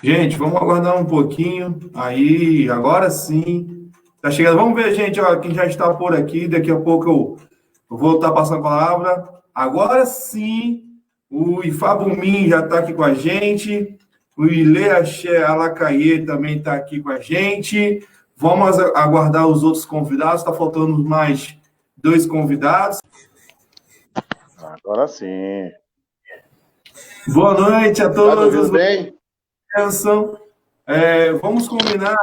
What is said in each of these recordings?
Gente, vamos aguardar um pouquinho. Aí, agora sim. Tá chegando. Vamos ver, gente, ó, quem já está por aqui. Daqui a pouco eu vou estar passando a palavra. Agora sim, o Ifabumim já está aqui com a gente. O Ileaxé Alacaie também está aqui com a gente. Vamos aguardar os outros convidados. Está faltando mais dois convidados. Agora sim. Boa noite a Tá todos. ouvindo bem? Vamos combinar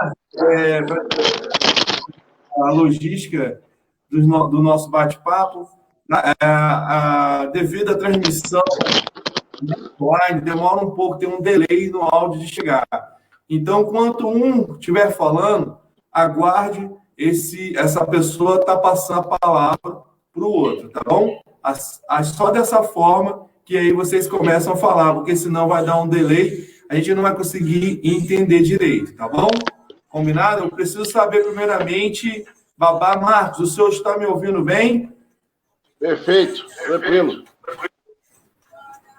a logística do nosso bate-papo. A devida transmissão online demora um pouco, tem um delay no áudio de chegar. Então, enquanto um estiver falando, aguarde essa pessoa está passando a palavra para o outro, tá bom? Só dessa forma que aí vocês começam a falar, porque senão vai dar um delay, a gente não vai conseguir entender direito, tá bom? Combinado? Eu preciso saber, primeiramente, Babá Marcos, o senhor está me ouvindo bem? Perfeito, tranquilo.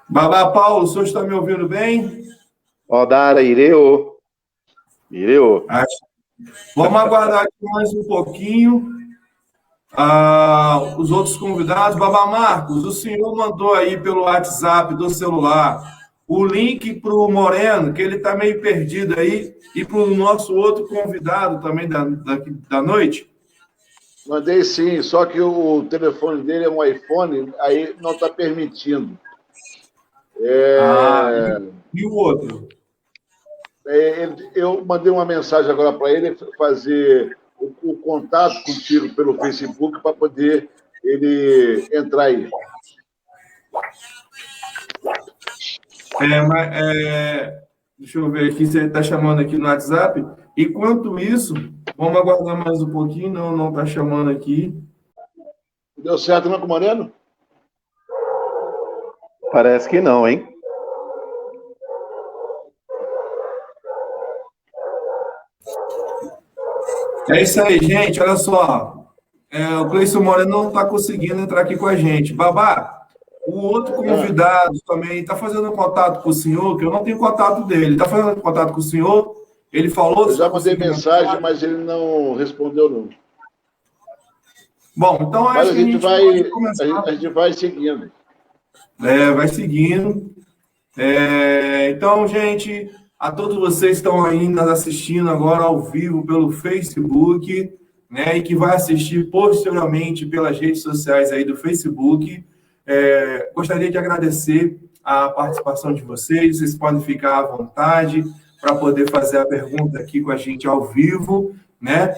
Babá Paulo, o senhor está me ouvindo bem? Odara, Ireu. Vamos aguardar aqui mais um pouquinho. Os outros convidados. Babá Marcos, o senhor mandou aí pelo WhatsApp do celular o link para o Moreno, que ele está meio perdido aí, e para o nosso outro convidado também da noite? Mandei sim, só que o telefone dele é um iPhone, aí não está permitindo. E o outro? Eu mandei uma mensagem agora para ele fazer o contato contigo pelo Facebook para poder ele entrar aí. Deixa eu ver aqui se ele está chamando aqui no WhatsApp. Enquanto isso, vamos aguardar mais um pouquinho. Não está chamando aqui. Deu certo, não, com o Moreno? Parece que não, hein? É isso aí, gente. Olha só. O Cleison Moreno não está conseguindo entrar aqui com a gente. Babá, o outro convidado também está fazendo contato com o senhor, que eu não tenho contato dele. Está fazendo contato com o senhor? Ele falou... Eu já mandei mensagem, mas ele não respondeu, não. Bom, então mas acho que a gente vai começar. A gente vai seguindo. Vai seguindo. Então, gente, a todos vocês que estão aí nos assistindo agora ao vivo pelo Facebook, né, e que vai assistir posteriormente pelas redes sociais aí do Facebook, gostaria de agradecer a participação de vocês. Vocês podem ficar à vontade para poder fazer a pergunta aqui com a gente ao vivo, né?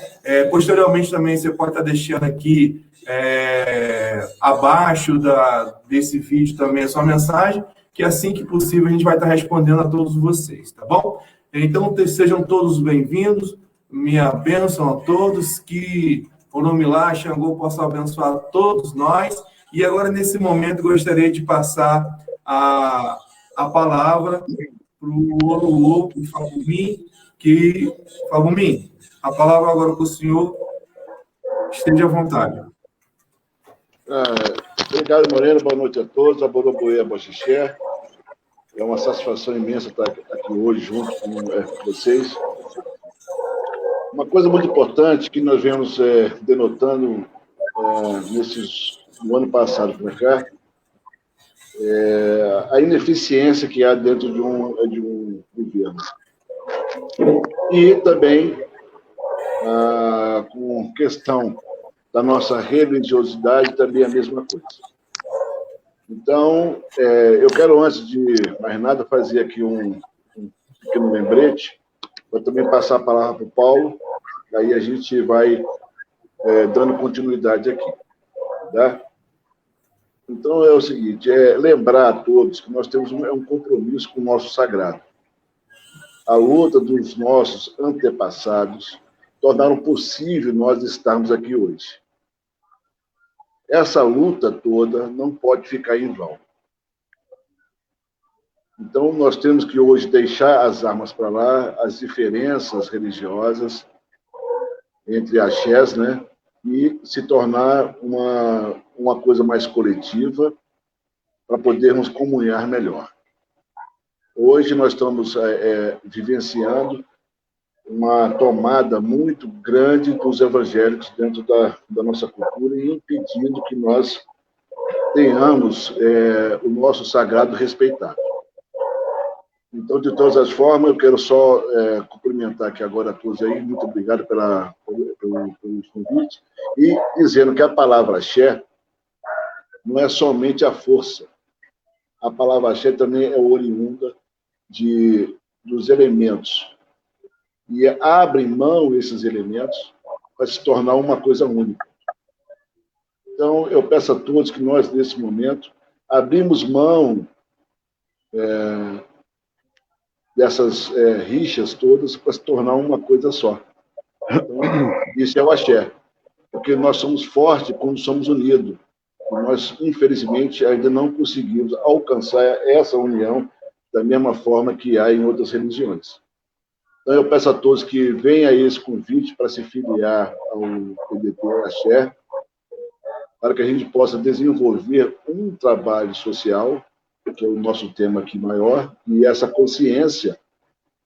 Posteriormente também você pode estar deixando aqui abaixo desse vídeo também a sua mensagem, que assim que possível a gente vai estar respondendo a todos vocês, tá bom? Então, sejam todos bem-vindos, minha bênção a todos, que o nome lá, Xangô, possa abençoar todos nós. E agora, nesse momento, gostaria de passar a palavra para o Oluô, o Fabumim, Fabumim, a palavra agora para o senhor, esteja à vontade. Obrigado, Moreno, boa noite a todos, a Boroboê, a Boxixé. É uma satisfação imensa estar aqui hoje junto com vocês. Uma coisa muito importante que nós vemos denotando no ano passado para cá, a ineficiência que há dentro de um governo. E também com questão da nossa religiosidade, também a mesma coisa. Então, eu quero, antes de mais nada, fazer aqui um pequeno lembrete, para também passar a palavra para o Paulo, aí a gente vai dando continuidade aqui. Tá? Então, é o seguinte, lembrar a todos que nós temos um compromisso com o nosso sagrado. A luta dos nossos antepassados tornaram possível nós estarmos aqui hoje. Essa luta toda não pode ficar em vão. Então, nós temos que hoje deixar as armas para lá, as diferenças religiosas entre axés, né? E se tornar uma coisa mais coletiva para podermos comunhar melhor. Hoje nós estamos vivenciando uma tomada muito grande dos evangélicos dentro da nossa cultura e impedindo que nós tenhamos o nosso sagrado respeitado. Então, de todas as formas, eu quero só cumprimentar aqui agora a todos aí, muito obrigado pelo convite, e dizendo que a palavra axé não é somente a força, a palavra axé também é oriunda dos elementos, e abre mão esses elementos para se tornar uma coisa única. Então, eu peço a todos que nós, nesse momento, abrimos mão dessas rixas todas para se tornar uma coisa só. Então, isso é o axé, porque nós somos fortes quando somos unidos. E nós, infelizmente, ainda não conseguimos alcançar essa união da mesma forma que há em outras religiões. Então, eu peço a todos que venham a esse convite para se filiar ao PDT Axé, para que a gente possa desenvolver um trabalho social, que é o nosso tema aqui maior, e essa consciência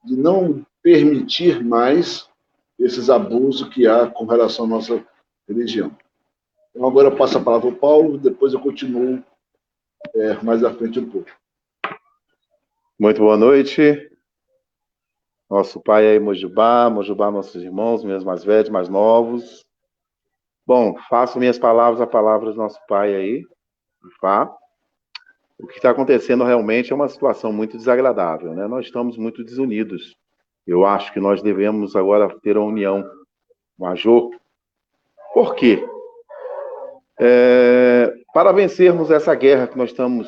de não permitir mais esses abusos que há com relação à nossa religião. Então, agora eu passo a palavra ao Paulo, depois eu continuo mais à frente um pouco. Muito boa noite. Nosso pai aí, Mojubá, nossos irmãos, meus mais velhos, mais novos. Bom, faço minhas palavras a palavra do nosso pai aí, Ifá. O que está acontecendo realmente é uma situação muito desagradável, né? Nós estamos muito desunidos. Eu acho que nós devemos agora ter uma união major. Por quê? Para vencermos essa guerra que nós estamos,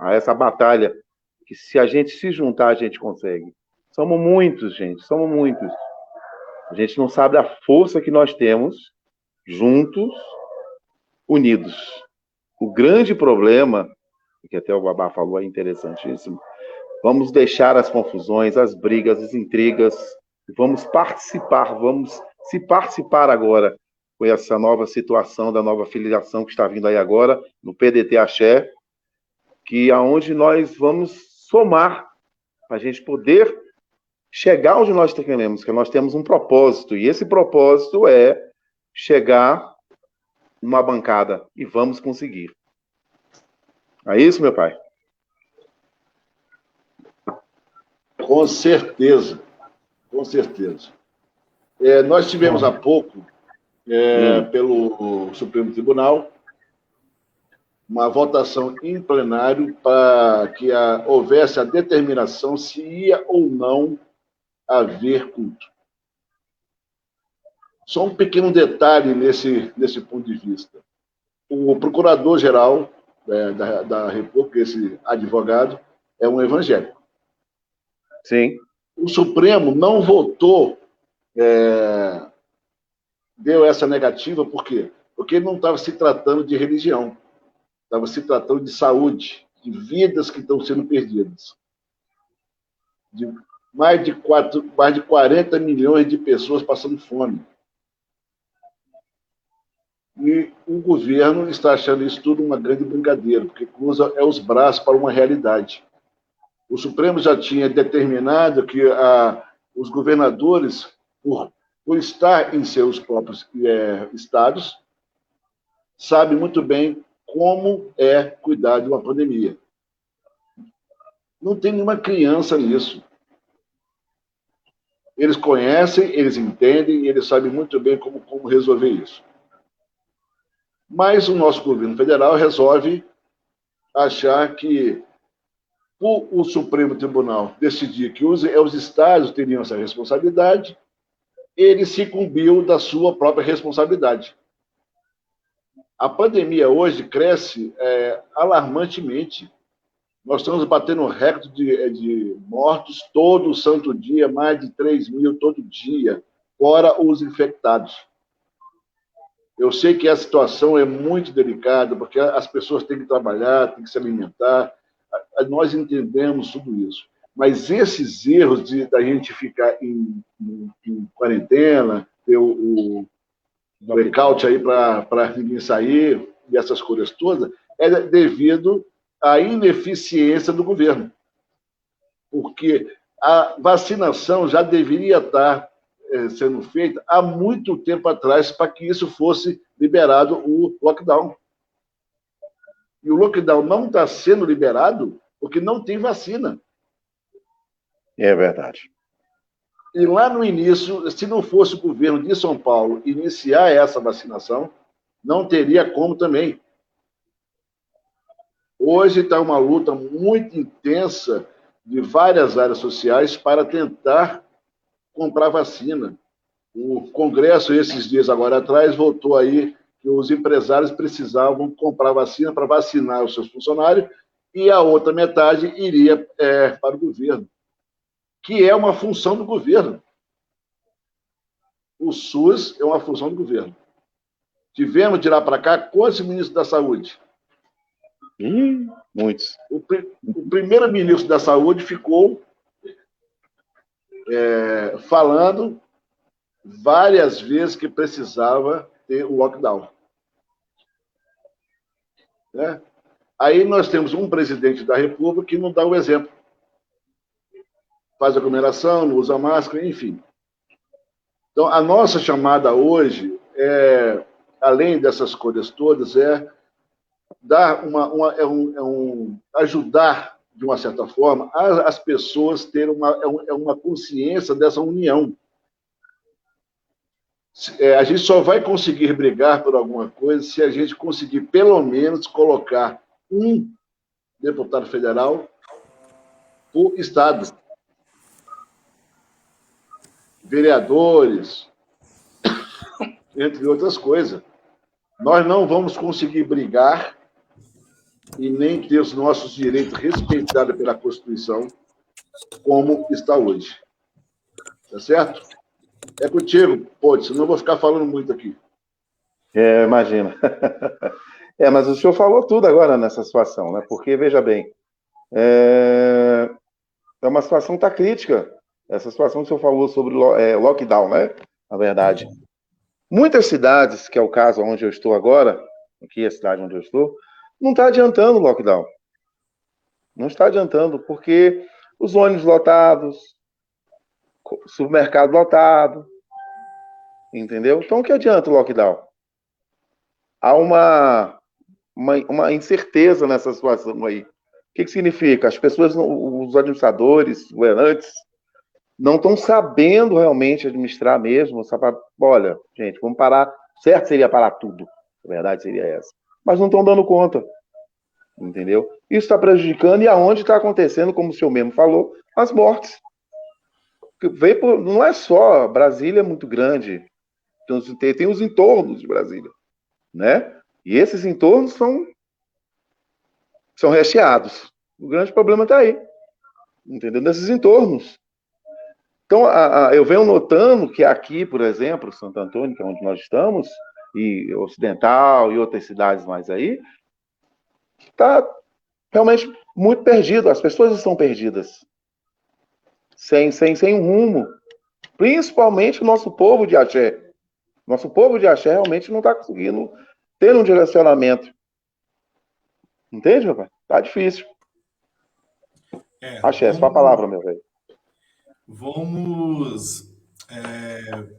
essa batalha, que se a gente se juntar, a gente consegue. Somos muitos, gente, somos muitos. A gente não sabe a força que nós temos juntos, unidos. O grande problema, que até o Babá falou, é interessantíssimo, vamos deixar as confusões, as brigas, as intrigas, vamos se participar agora com essa nova situação, da nova filiação que está vindo aí agora, no PDT Axé, que aonde nós vamos somar, para a gente poder chegar onde nós queremos, que nós temos um propósito, e esse propósito é chegar numa bancada, e vamos conseguir. É isso, meu pai? Com certeza, com certeza. Nós tivemos há pouco, pelo Supremo Tribunal, uma votação em plenário para que houvesse a determinação se ia ou não haver culto. Só um pequeno detalhe nesse ponto de vista. O procurador-geral da República, esse advogado, é um evangélico. Sim. O Supremo não votou, deu essa negativa, por quê? Porque não estava se tratando de religião, estava se tratando de saúde, de vidas que estão sendo perdidas. De mais de 40 milhões de pessoas passando fome. E o governo está achando isso tudo uma grande brincadeira, porque cruza os braços para uma realidade. O Supremo já tinha determinado que os governadores, por estar em seus próprios estados, sabem muito bem como é cuidar de uma pandemia. Não tem nenhuma criança nisso. Eles conhecem, eles entendem, e eles sabem muito bem como resolver isso. Mas o nosso governo federal resolve achar que o Supremo Tribunal decidir que os estados teriam essa responsabilidade, ele se incumbiu da sua própria responsabilidade. A pandemia hoje cresce alarmantemente. Nós estamos batendo recorde de mortos todo santo dia, mais de 3 mil todo dia, fora os infectados. Eu sei que a situação é muito delicada, porque as pessoas têm que trabalhar, têm que se alimentar, nós entendemos tudo isso. Mas esses erros da gente ficar em quarentena, ter o blackout aí para ninguém sair, e essas coisas todas, é devido à ineficiência do governo. porque a vacinação já deveria estar sendo feita há muito tempo atrás para que isso fosse liberado, o lockdown. E o lockdown não está sendo liberado porque não tem vacina. É verdade. E lá no início, se não fosse o governo de São Paulo iniciar essa vacinação, não teria como também. Hoje está uma luta muito intensa de várias áreas sociais para tentar comprar vacina. O Congresso, esses dias agora atrás, votou aí que os empresários precisavam comprar vacina para vacinar os seus funcionários e a outra metade iria para o governo, que é uma função do governo. O SUS é uma função do governo. Tivemos de lá para cá quantos ministros da Saúde? Muitos. O primeiro ministro da Saúde ficou falando várias vezes que precisava ter o lockdown. Né? Aí nós temos um presidente da República que não dá o exemplo. Faz aglomeração, não usa máscara, enfim. Então, a nossa chamada hoje, além dessas coisas todas, dar ajudar, de uma certa forma, as pessoas terem uma consciência dessa união. A gente só vai conseguir brigar por alguma coisa se a gente conseguir, pelo menos, colocar um deputado federal por estado. Vereadores, entre outras coisas. Nós não vamos conseguir brigar e nem ter os nossos direitos respeitados pela Constituição como está hoje. Tá certo? É contigo, pode, senão eu vou ficar falando muito aqui. Imagina. Mas o senhor falou tudo agora nessa situação, né? Porque, veja bem, é uma situação que está crítica. Essa situação que o senhor falou sobre lockdown, né? Na verdade. Muitas cidades, que é o caso onde eu estou agora, aqui é a cidade onde eu estou, não está adiantando o lockdown. Não está adiantando, porque os ônibus lotados, supermercado lotado, entendeu? Então, o que adianta o lockdown? Há uma incerteza nessa situação aí. O que significa? As pessoas, os administradores, os governantes, não estão sabendo realmente administrar mesmo. Olha, gente, vamos parar. Certo seria parar tudo. A verdade seria essa. Mas não estão dando conta. Entendeu? Isso está prejudicando e aonde está acontecendo, como o senhor mesmo falou, as mortes. Não é só, Brasília é muito grande. Tem os entornos de Brasília, né? E esses entornos são recheados. O grande problema está aí, entendeu? Nesses entornos. Então, eu venho notando que aqui, por exemplo, Santo Antônio, que é onde nós estamos, e Ocidental e outras cidades mais aí, está realmente muito perdido. As pessoas estão perdidas, sem um rumo. Principalmente o nosso povo de axé. Nosso povo de axé realmente não está conseguindo ter um direcionamento. Entende, meu pai? Tá difícil. Axé, sua palavra, meu velho. Vamos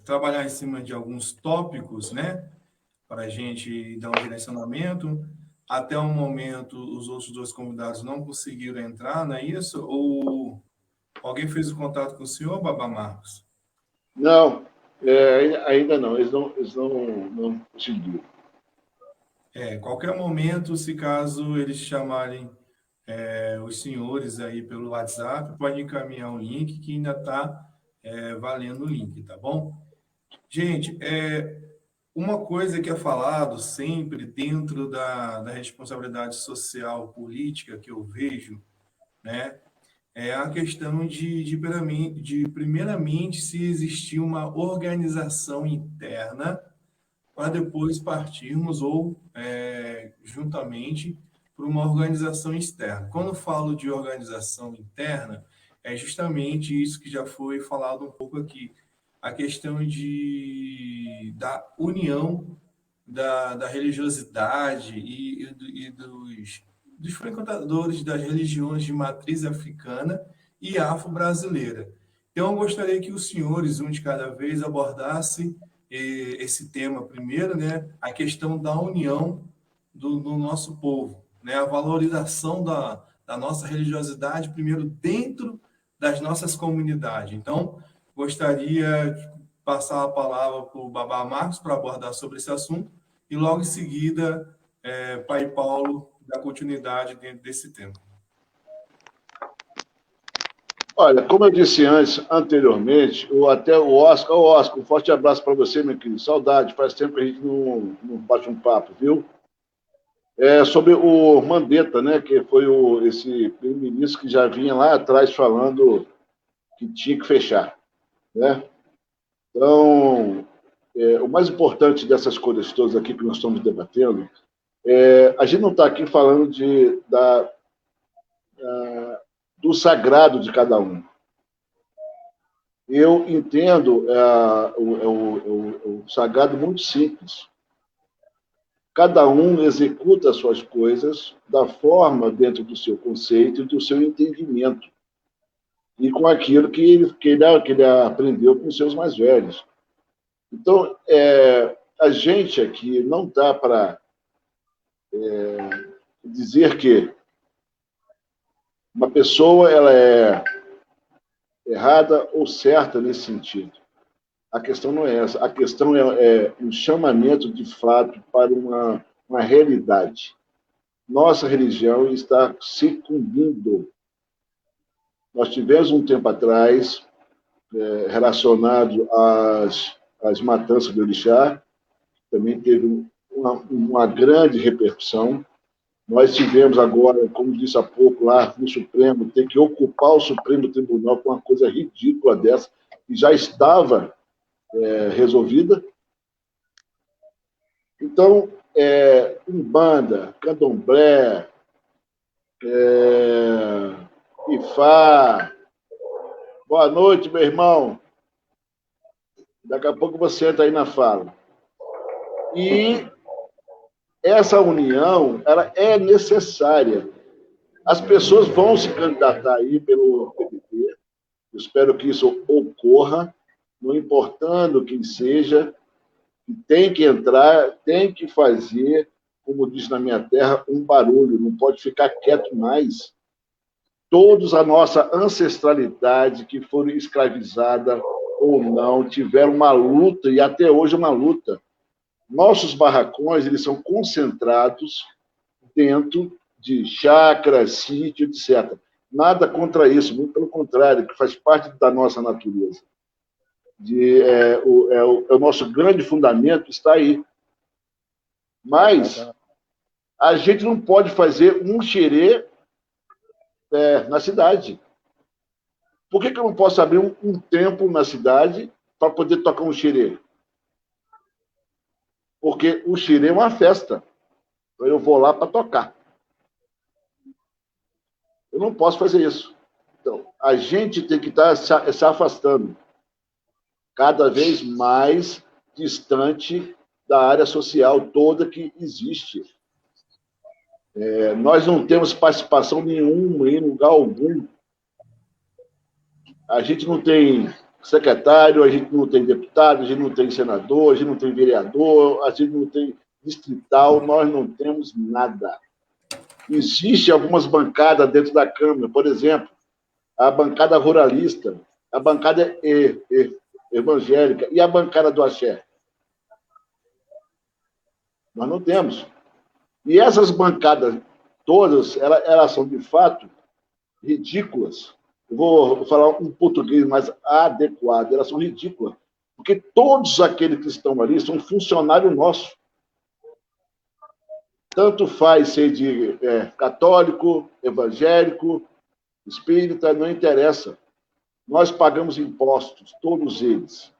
trabalhar em cima de alguns tópicos, né? Para a gente dar um direcionamento. Até o momento, os outros dois convidados não conseguiram entrar, não é isso? Ou alguém fez o contato com o senhor, Babá Marcos? Não, ainda não. Eles não conseguiram. Qualquer momento, se caso eles chamarem os senhores aí pelo WhatsApp, pode encaminhar o link, que ainda está valendo o link, tá bom? Gente, uma coisa que é falado sempre dentro da responsabilidade social política que eu vejo, né, é a questão de primeiramente, se existir uma organização interna para depois partirmos ou juntamente para uma organização externa. Quando eu falo de organização interna, é justamente isso que já foi falado um pouco aqui, a questão da união da religiosidade e dos frequentadores das religiões de matriz africana e afro-brasileira. Então, eu gostaria que os senhores, um de cada vez, abordassem esse tema primeiro, né? A questão da união do nosso povo, né? A valorização da nossa religiosidade, primeiro, dentro das nossas comunidades. Então, gostaria de passar a palavra para o Babá Marcos para abordar sobre esse assunto e, logo em seguida, Pai Paulo dar continuidade dentro desse tema. Olha, como eu disse anteriormente, até o Oscar, um forte abraço para você, meu querido. Saudade, faz tempo que a gente não bate um papo, viu? Sobre o Mandetta, né, que foi esse primeiro-ministro que já vinha lá atrás falando que tinha que fechar, né? Então, o mais importante dessas coisas todas aqui que nós estamos debatendo, a gente não está aqui falando do sagrado de cada um. Eu entendo o sagrado muito simples. Cada um executa as suas coisas da forma dentro do seu conceito e do seu entendimento. E com aquilo que ele aprendeu com os seus mais velhos. Então, a gente aqui não dá para dizer que uma pessoa ela é errada ou certa nesse sentido. A questão não é essa. A questão é um chamamento de fato para uma realidade. Nossa religião está sucumbindo. Nós tivemos um tempo atrás, relacionado às matanças do Orixá, também teve uma grande repercussão. Nós tivemos agora, como disse há pouco, lá no Supremo, ter que ocupar o Supremo Tribunal com uma coisa ridícula dessa, que já estava resolvida. Então, Umbanda, Candomblé, Ifá. Boa noite, meu irmão. Daqui a pouco você entra aí na fala. E essa união, ela é necessária. As pessoas vão se candidatar aí pelo PDT. Eu espero que isso ocorra, não importando quem seja, tem que entrar, tem que fazer, como diz na minha terra, um barulho, não pode ficar quieto mais. Todos a nossa ancestralidade que foram escravizada ou não, tiveram uma luta, e até hoje uma luta. Nossos barracões, eles são concentrados dentro de chácaras, sítio, etc. Nada contra isso, muito pelo contrário, que faz parte da nossa natureza. O nosso grande fundamento está aí. Mas a gente não pode fazer um xerê na cidade. Por que eu não posso abrir um templo na cidade para poder tocar um xerê? Porque o xerê é uma festa. Então eu vou lá para tocar. Eu não posso fazer isso. Então, a gente tem que estar se afastando cada vez mais distante da área social toda que existe. Nós não temos participação nenhuma em lugar algum. A gente não tem secretário, a gente não tem deputado, a gente não tem senador, a gente não tem vereador, a gente não tem distrital, nós não temos nada. Existem algumas bancadas dentro da Câmara, por exemplo, a bancada ruralista, a bancada evangélica e a bancada do axé. Nós não temos. E essas bancadas todas, elas são, de fato, ridículas. Eu vou falar um português mais adequado. Elas são ridículas. Porque todos aqueles que estão ali são funcionários nossos. Tanto faz ser de católico, evangélico, espírita, não interessa. Nós pagamos impostos, todos eles.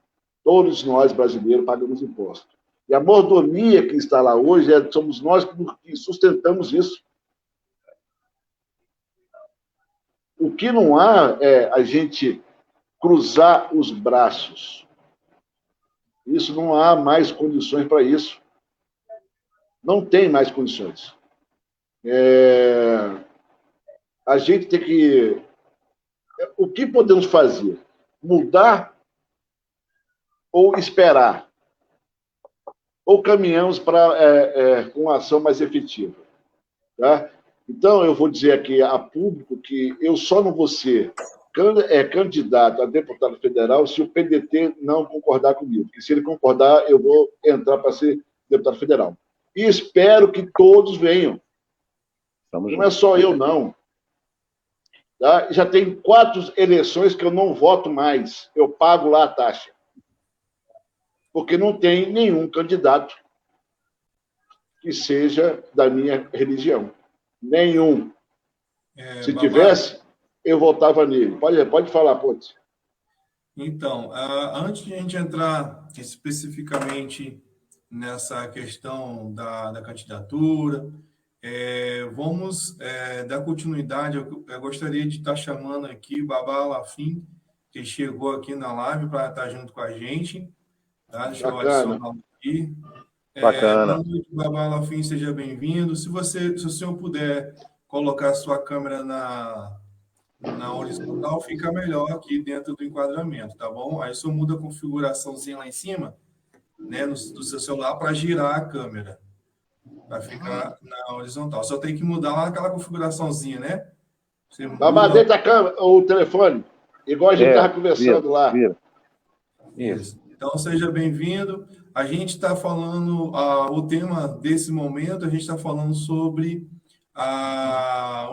Todos nós, brasileiros, pagamos impostos. E a mordomia que está lá hoje, somos nós que sustentamos isso. O que não há é a gente cruzar os braços. Isso não há mais condições para isso. Não tem mais condições. A gente tem que O que podemos fazer? Mudar ou esperar? Ou caminhamos para com uma ação mais efetiva? Tá? Então, eu vou dizer aqui a público que eu só não vou ser candidato a deputado federal se o PDT não concordar comigo. Porque se ele concordar, eu vou entrar para ser deputado federal. E espero que todos venham. Não é só eu, não. Tá? Já tem 4 eleições que eu não voto mais. Eu pago lá a taxa. Porque não tem nenhum candidato que seja da minha religião. Nenhum. Se tivesse, eu votava nele. Pode falar, Pontes. Então, antes de a gente entrar especificamente nessa questão da candidatura, vamos dar continuidade. Eu gostaria de estar chamando aqui Babá Lafim, que chegou aqui na live para estar junto com a gente. Tá? Deixa eu adicionar aqui. Bacana. Boa noite, Babá Lafim, seja bem-vindo. Se o senhor puder colocar a sua câmera na horizontal, fica melhor aqui dentro do enquadramento, tá bom? Aí só muda a configuraçãozinha lá em cima, né, do seu celular para girar a câmera, para ficar na horizontal. Só tem que mudar lá aquela configuraçãozinha, né? Babá, deita a câmera, o telefone, igual a gente estava conversando lá. Isso. Então, seja bem-vindo. A gente está falando, o tema desse momento, a gente está falando sobre a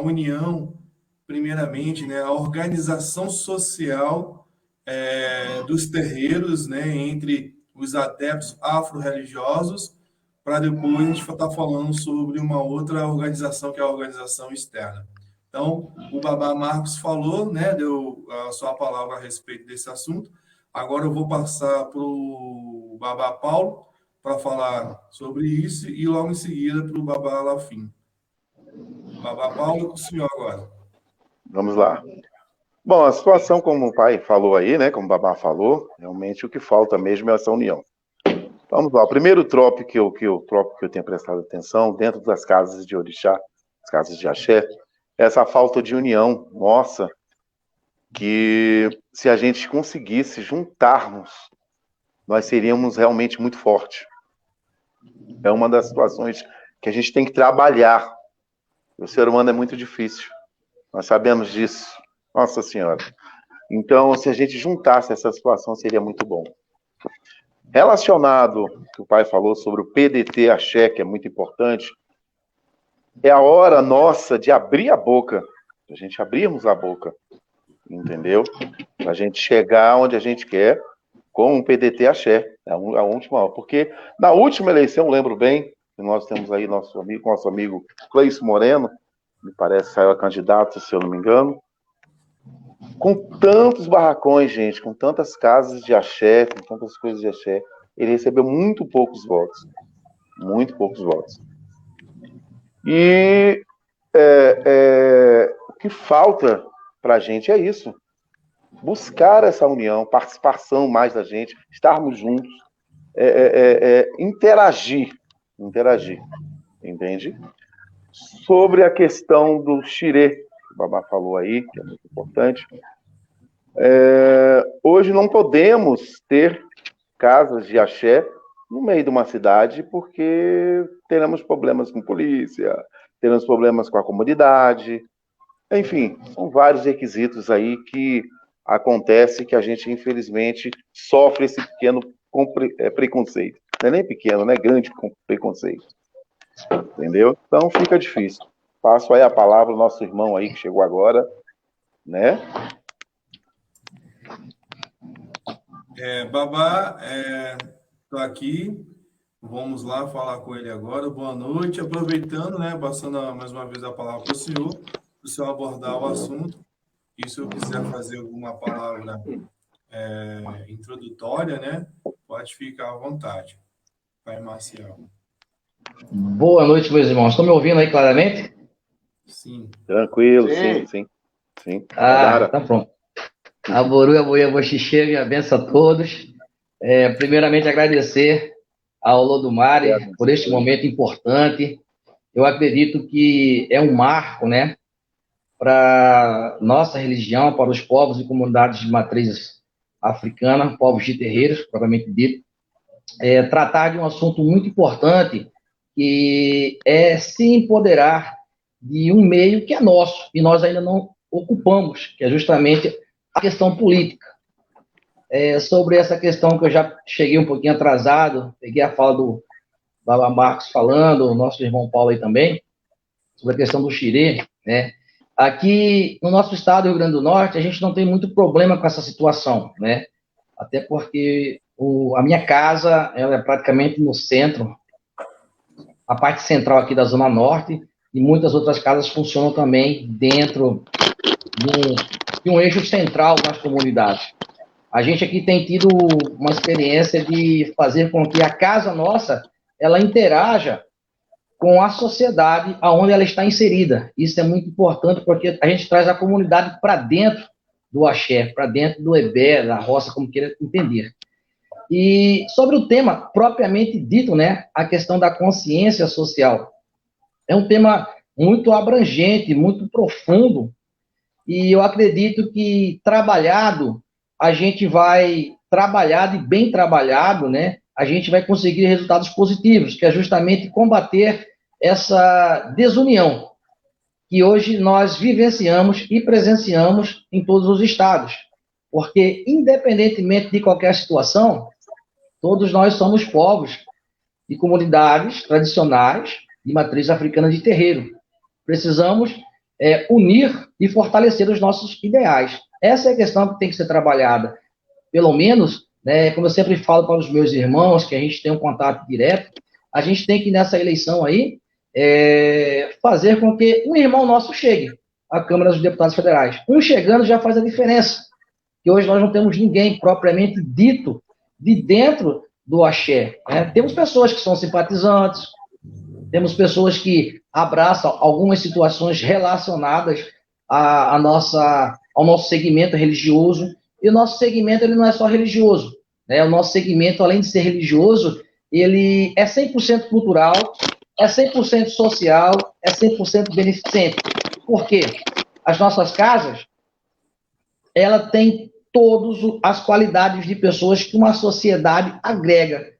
união, primeiramente, né, a organização social dos terreiros, né, entre os adeptos afro-religiosos, para depois a gente estar falando sobre uma outra organização, que é a organização externa. Então, o Babá Marcos falou, né, deu a sua palavra a respeito desse assunto. Agora eu vou passar para o Babá Paulo para falar sobre isso e logo em seguida para o Babá Lafim. Babá Paulo, com o senhor agora. Vamos lá. Bom, a situação, como o pai falou aí, né, como o Babá falou, realmente o que falta mesmo é essa união. Vamos lá. O primeiro tópico que eu tenho prestado atenção dentro das casas de orixá, as casas de axé, é essa falta de união nossa, que se a gente conseguisse juntarmos, nós seríamos realmente muito fortes. É uma das situações que a gente tem que trabalhar. O ser humano é muito difícil. Nós sabemos disso. Nossa Senhora. Então, se a gente juntasse essa situação, seria muito bom. Relacionado, que o pai falou sobre o PDT Axé, que é muito importante, é a hora nossa de abrir a boca, a gente abrirmos a boca, entendeu? Para a gente chegar onde a gente quer com o PDT Axé, a última hora. Porque na última eleição, lembro bem, que nós temos aí nosso amigo Cleison Moreno, me parece que saiu a candidato, se eu não me engano, com tantos barracões, gente, com tantas casas de axé, com tantas coisas de axé, ele recebeu muito poucos votos. Muito poucos votos. E o que falta para a gente é isso. Buscar essa união, participação mais da gente, estarmos juntos, interagir, entende? Sobre a questão do xirê, que o Babá falou aí, que é muito importante, hoje não podemos ter casas de axé no meio de uma cidade porque teremos problemas com polícia, teremos problemas com a comunidade, enfim, são vários requisitos aí que acontece que a gente, infelizmente, sofre esse pequeno preconceito. Não é nem pequeno, né? Grande preconceito. Entendeu? Então fica difícil. Passo aí a palavra ao nosso irmão aí que chegou agora, né? Babá, estou aqui. Vamos lá falar com ele agora. Boa noite. Aproveitando, né? Passando mais uma vez a palavra para o senhor abordar o assunto. E se eu quiser fazer alguma palavra introdutória, né? Pode ficar à vontade. Pai Marcial. Boa noite, meus irmãos. Estão me ouvindo aí claramente? Sim. Tranquilo, sim. Tá pronto. Aboru, aboia, boxixe, minha benção a todos. Primeiramente, agradecer ao Lodumare por este momento importante. Eu acredito que é um marco, né, para nossa religião, para os povos e comunidades de matriz africana, povos de terreiros, propriamente dito, tratar de um assunto muito importante, que é se empoderar de um meio que é nosso, e nós ainda não ocupamos, que é justamente a questão política. Sobre essa questão que eu já cheguei um pouquinho atrasado, peguei a fala do Baba Marcos falando, o nosso irmão Paulo aí também, sobre a questão do xirê, né? Aqui no nosso estado, do Rio Grande do Norte, a gente não tem muito problema com essa situação, né? Até porque a minha casa, ela é praticamente no centro, a parte central aqui da Zona Norte, e muitas outras casas funcionam também dentro de um eixo central das comunidades. A gente aqui tem tido uma experiência de fazer com que a casa nossa, ela interaja com a sociedade aonde ela está inserida. Isso é muito importante, porque a gente traz a comunidade para dentro do axé, para dentro do ebé, da roça, como queira entender. E sobre o tema propriamente dito, né, a questão da consciência social, é um tema muito abrangente, muito profundo, e eu acredito que trabalhado, a gente vai, trabalhado e bem trabalhado, né, a gente vai conseguir resultados positivos, que é justamente combater essa desunião que hoje nós vivenciamos e presenciamos em todos os estados. Porque, independentemente de qualquer situação, todos nós somos povos e comunidades tradicionais de matriz africana de terreiro. Precisamos unir e fortalecer os nossos ideais. Essa é a questão que tem que ser trabalhada. Pelo menos, né, como eu sempre falo para os meus irmãos, que a gente tem um contato direto, a gente tem que, nessa eleição aí, fazer com que um irmão nosso chegue à Câmara dos Deputados Federais. Um chegando já faz a diferença, que hoje nós não temos ninguém propriamente dito de dentro do axé. Né? Temos pessoas que são simpatizantes, temos pessoas que abraçam algumas situações relacionadas ao nosso segmento religioso, e o nosso segmento ele não é só religioso. Né? O nosso segmento, além de ser religioso, ele é 100% cultural, é 100% social, é 100% beneficente. Por quê? As nossas casas, ela tem todas as qualidades de pessoas que uma sociedade agrega.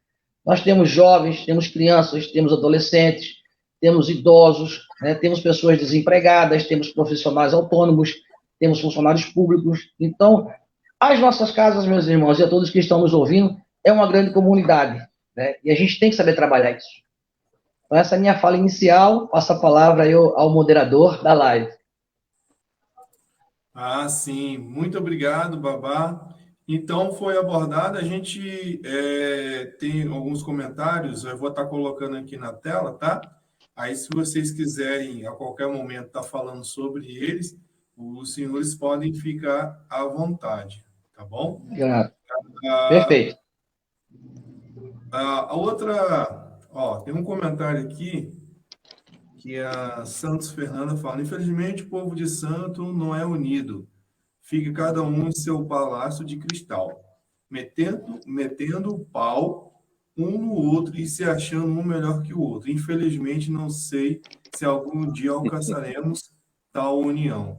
Nós temos jovens, temos crianças, temos adolescentes, temos idosos, né? Temos pessoas desempregadas, temos profissionais autônomos, temos funcionários públicos. Então, as nossas casas, meus irmãos, e a todos que estão nos ouvindo, é uma grande comunidade, né? E a gente tem que saber trabalhar isso. Então, essa é a minha fala inicial. Passo a palavra aí ao moderador da live. Ah, sim. Muito obrigado, Babá. Então, foi abordado. A gente tem alguns comentários, eu vou estar colocando aqui na tela, tá? Aí, se vocês quiserem, a qualquer momento, estar falando sobre eles, os senhores podem ficar à vontade, tá bom? Perfeito. A outra, tem um comentário aqui que a Santos Fernanda fala: infelizmente, o povo de Santo não é unido. Fica cada um em seu palácio de cristal, metendo o pau um no outro e se achando um melhor que o outro. Infelizmente, não sei se algum dia alcançaremos tal união.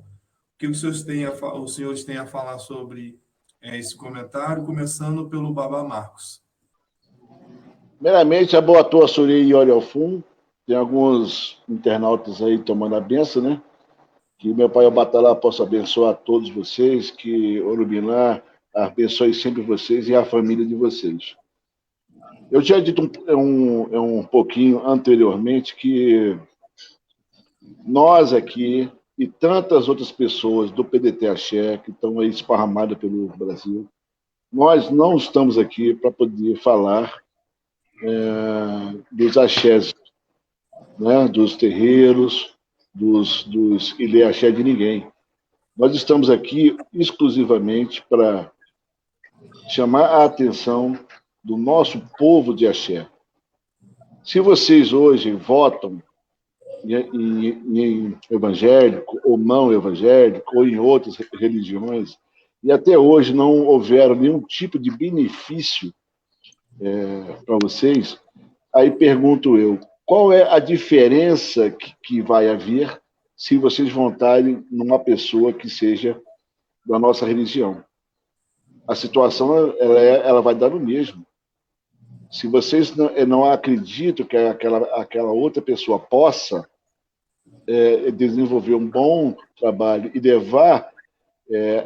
O que os senhores têm a falar sobre esse comentário, começando pelo Baba Marcos? Primeiramente, a boa toa Suri e Oriofum. Tem alguns internautas aí tomando a benção, né? Que meu pai Obatalá possa abençoar a todos vocês, que Orubinlá abençoe sempre vocês e a família de vocês. Eu tinha dito um pouquinho anteriormente que nós aqui e tantas outras pessoas do PDT Axé que estão aí esparramadas pelo Brasil, nós não estamos aqui para poder falar dos axés, né, dos terreiros, dos ilê axé de ninguém. Nós estamos aqui exclusivamente para chamar a atenção do nosso povo de axé. Se vocês hoje votam em evangélico ou não evangélico, ou em outras religiões, e até hoje não houveram nenhum tipo de benefício para vocês, aí pergunto eu, qual é a diferença que vai haver se vocês votarem numa pessoa que seja da nossa religião. A situação ela vai dar no mesmo. Se vocês não acreditam que aquela outra pessoa possa desenvolver um bom trabalho e levar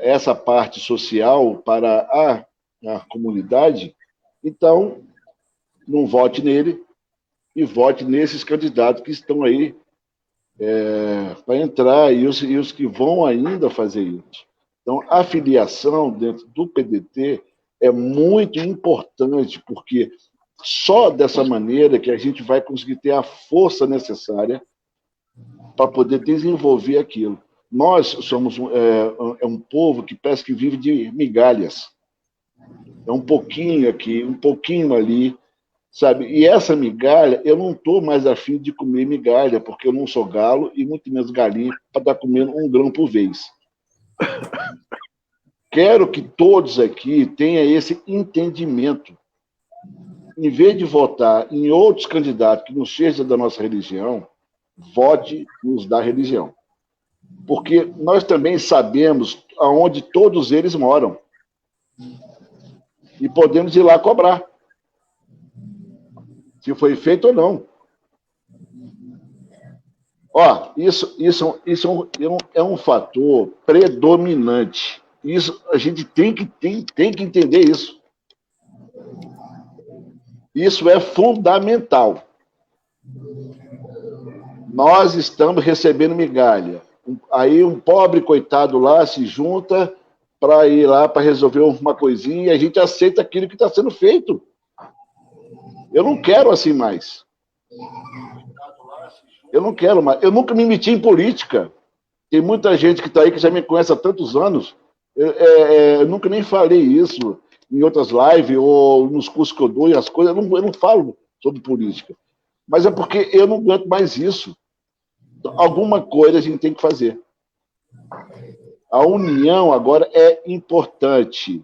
essa parte social para a comunidade, então não vote nele e vote nesses candidatos que estão aí para entrar e os que vão ainda fazer isso. Então, a filiação dentro do PDT é muito importante, porque só dessa maneira que a gente vai conseguir ter a força necessária para poder desenvolver aquilo. Nós somos um povo que parece que vive de migalhas. É um pouquinho aqui, um pouquinho ali, sabe? E essa migalha, eu não estou mais afim de comer migalha, porque eu não sou galo e muito menos galinha para estar comendo um grão por vez. Quero que todos aqui tenham esse entendimento. Em vez de votar em outros candidatos que não sejam da nossa religião, vote nos da religião. Porque nós também sabemos aonde todos eles moram. E podemos ir lá cobrar. Se foi feito ou não. Ó, isso é um fator predominante. Isso, a gente tem que entender isso. Isso é fundamental. Nós estamos recebendo migalha. Aí um pobre coitado lá se junta para ir lá para resolver uma coisinha e a gente aceita aquilo que está sendo feito. Eu não quero assim mais. Eu não quero mais. Eu nunca me meti em política. Tem muita gente que está aí que já me conhece há tantos anos. Eu nunca nem falei isso em outras lives ou nos cursos que eu dou e as coisas. Eu não falo sobre política. Mas é porque eu não aguento mais isso. Alguma coisa a gente tem que fazer. A união agora é importante.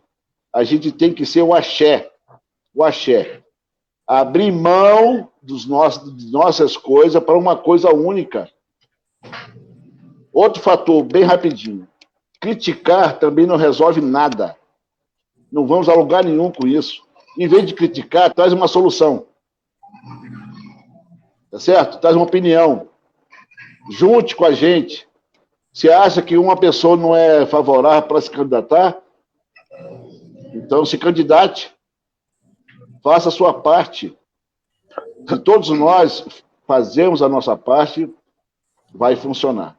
A gente tem que ser o axé. O axé. Abrir mão de nossas coisas para uma coisa única. Outro fator, bem rapidinho. Criticar também não resolve nada. Não vamos a lugar nenhum com isso. Em vez de criticar, traz uma solução. Tá certo? Traz uma opinião. Junte com a gente. Você acha que uma pessoa não é favorável para se candidatar? Então se candidate. Faça a sua parte. Todos nós fazemos a nossa parte, vai funcionar.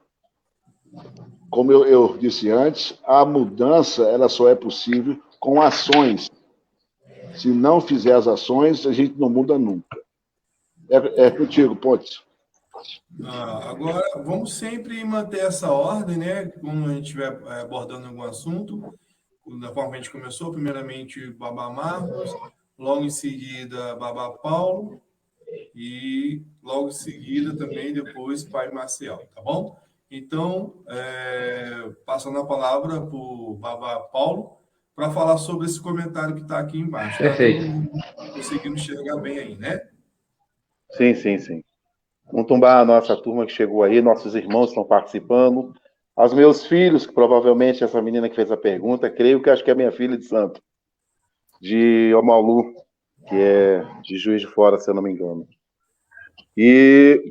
Como eu disse antes, a mudança ela só é possível com ações. Se não fizer as ações, a gente não muda nunca. É contigo, Pontes. Agora, vamos sempre manter essa ordem, né? Como a gente estiver abordando algum assunto, da forma que a gente começou, primeiramente Babá Marcos, logo em seguida Babá Paulo, e logo em seguida também depois Pai Marcial, tá bom? Então, passando a palavra para o Babá Paulo, para falar sobre esse comentário que está aqui embaixo. Perfeito. Tá conseguindo enxergar bem aí, né? Sim. Vamos tombar a nossa turma que chegou aí, nossos irmãos estão participando, aos meus filhos, que provavelmente essa menina que fez a pergunta, creio que acho que é minha filha de santo, de Omalu, que é de Juiz de Fora, se eu não me engano.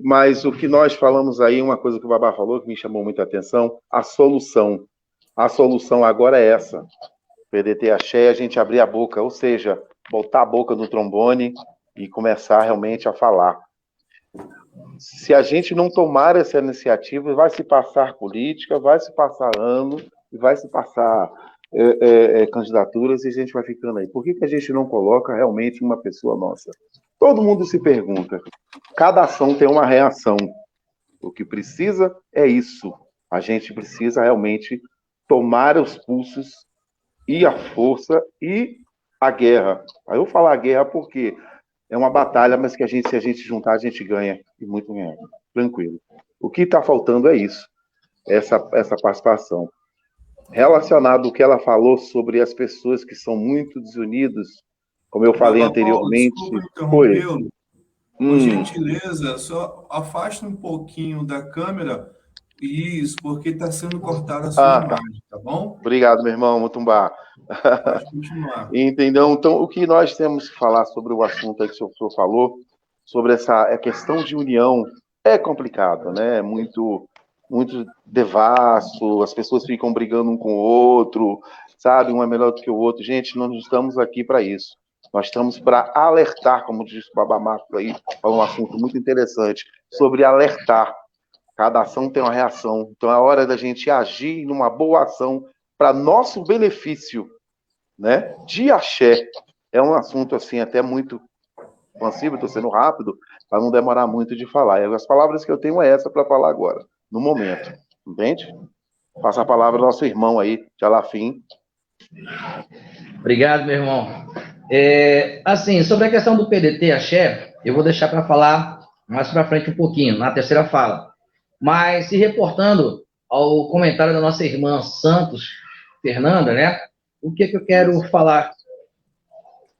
Mas o que nós falamos aí, uma coisa que o Babá falou, que me chamou muita atenção, a solução. A solução agora é essa. PDT Axé, a gente abrir a boca, ou seja, botar a boca no trombone e começar realmente a falar. Se a gente não tomar essa iniciativa, vai se passar política, vai se passar ano, vai se passar candidaturas e a gente vai ficando aí. Por que a gente não coloca realmente uma pessoa nossa? Todo mundo se pergunta. Cada ação tem uma reação. O que precisa é isso. A gente precisa realmente tomar os pulsos e a força e a guerra. Aí eu vou falar a guerra porque é uma batalha, mas que se a gente juntar, a gente ganha. E muito ganha. Tranquilo. O que está faltando é isso. Essa participação. Relacionado ao que ela falou sobre as pessoas que são muito desunidas, como eu falei anteriormente. Por gentileza, só afaste um pouquinho da câmera Isso, porque está sendo cortada a sua Tá. imagem, tá bom? Obrigado, meu irmão Mutumbá. Pode continuar. Entendeu? Então, o que nós temos que falar sobre o assunto aí que o senhor falou, sobre essa questão de união, é complicado, né? É muito devasso, as pessoas ficam brigando um com o outro, sabe? Um é melhor do que o outro. Gente, nós não estamos aqui para isso. Nós estamos para alertar, como disse o Baba Marco aí, falou um assunto muito interessante, sobre alertar. Cada ação tem uma reação. Então é hora da gente agir numa boa ação para nosso benefício, né? De axé. É um assunto assim até muito expansivo, estou sendo rápido para não demorar muito de falar. E as palavras que eu tenho é essa para falar agora, no momento. Entende? Passa a palavra ao nosso irmão aí, de Alafim. Obrigado, meu irmão. Assim, sobre a questão do PDT axé, eu vou deixar para falar mais para frente um pouquinho, na terceira fala. Mas, se reportando ao comentário da nossa irmã Santos Fernanda, né? O que eu quero falar